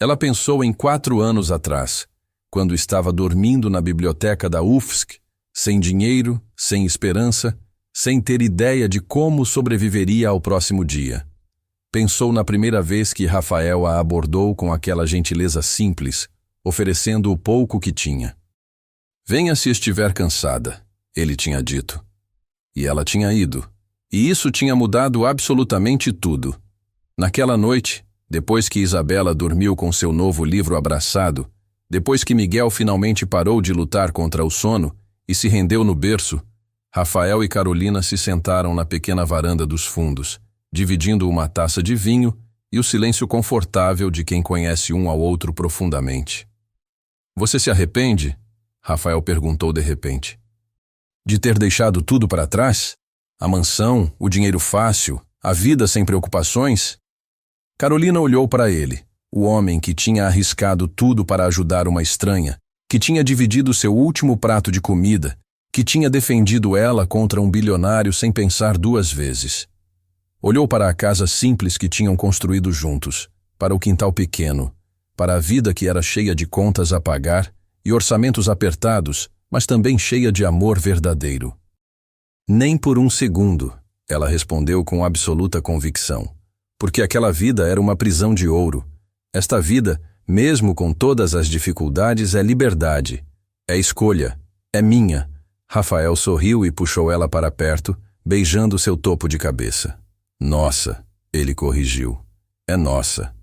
Ela pensou em 4 anos atrás, quando estava dormindo na biblioteca da UFSC, sem dinheiro, sem esperança, sem ter ideia de como sobreviveria ao próximo dia. Pensou na primeira vez que Rafael a abordou com aquela gentileza simples, oferecendo o pouco que tinha. Venha se estiver cansada, ele tinha dito. E ela tinha ido. E isso tinha mudado absolutamente tudo. Naquela noite, depois que Isabela dormiu com seu novo livro abraçado, depois que Miguel finalmente parou de lutar contra o sono e se rendeu no berço, Rafael e Carolina se sentaram na pequena varanda dos fundos, dividindo uma taça de vinho e o silêncio confortável de quem conhece um ao outro profundamente. Você se arrepende? Rafael perguntou de repente. De ter deixado tudo para trás? A mansão, o dinheiro fácil, a vida sem preocupações? Carolina olhou para ele, o homem que tinha arriscado tudo para ajudar uma estranha, que tinha dividido seu último prato de comida, que tinha defendido ela contra um bilionário sem pensar 2 vezes. Olhou para a casa simples que tinham construído juntos, para o quintal pequeno, para a vida que era cheia de contas a pagar e orçamentos apertados, mas também cheia de amor verdadeiro. Nem por um segundo, ela respondeu com absoluta convicção, porque aquela vida era uma prisão de ouro. Esta vida, mesmo com todas as dificuldades, é liberdade, é escolha, é minha. Rafael sorriu e puxou ela para perto, beijando seu topo de cabeça. Nossa, ele corrigiu. É nossa.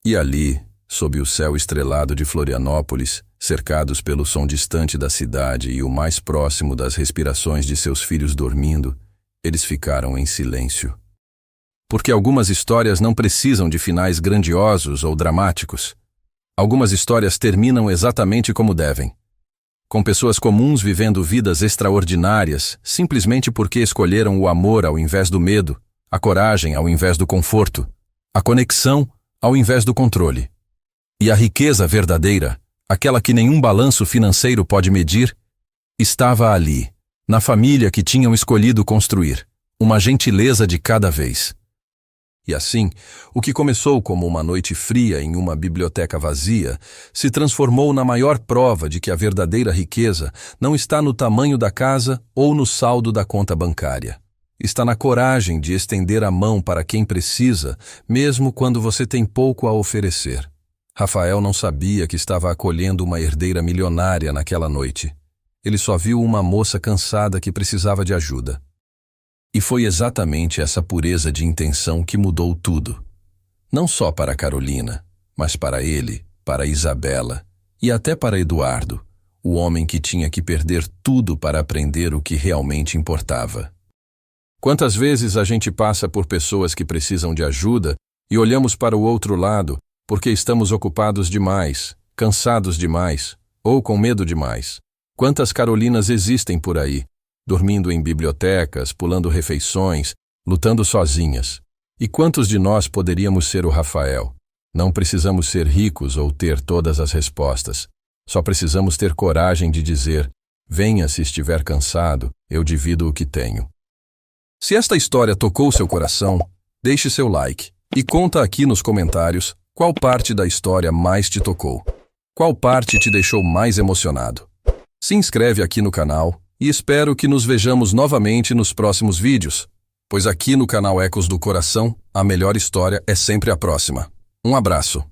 E ali, sob o céu estrelado de Florianópolis, cercados pelo som distante da cidade e o mais próximo das respirações de seus filhos dormindo, eles ficaram em silêncio. Porque algumas histórias não precisam de finais grandiosos ou dramáticos. Algumas histórias terminam exatamente como devem. Com pessoas comuns vivendo vidas extraordinárias, simplesmente porque escolheram o amor ao invés do medo, a coragem ao invés do conforto, a conexão ao invés do controle. E a riqueza verdadeira, aquela que nenhum balanço financeiro pode medir, estava ali, na família que tinham escolhido construir, uma gentileza de cada vez. E assim, o que começou como uma noite fria em uma biblioteca vazia, se transformou na maior prova de que a verdadeira riqueza não está no tamanho da casa ou no saldo da conta bancária. Está na coragem de estender a mão para quem precisa, mesmo quando você tem pouco a oferecer. Rafael não sabia que estava acolhendo uma herdeira milionária naquela noite. Ele só viu uma moça cansada que precisava de ajuda. E foi exatamente essa pureza de intenção que mudou tudo. Não só para Carolina, mas para ele, para Isabela e até para Eduardo, o homem que tinha que perder tudo para aprender o que realmente importava. Quantas vezes a gente passa por pessoas que precisam de ajuda e olhamos para o outro lado porque estamos ocupados demais, cansados demais ou com medo demais? Quantas Carolinas existem por aí? Dormindo em bibliotecas, pulando refeições, lutando sozinhas. E quantos de nós poderíamos ser o Rafael? Não precisamos ser ricos ou ter todas as respostas. Só precisamos ter coragem de dizer, venha se estiver cansado, eu divido o que tenho. Se esta história tocou seu coração, Deixe seu like e conta aqui nos comentários qual parte da história mais te tocou. Qual parte te deixou mais emocionado? Se inscreve aqui no canal e espero que nos vejamos novamente nos próximos vídeos, pois aqui no canal Ecos do Coração, a melhor história é sempre a próxima. Um abraço.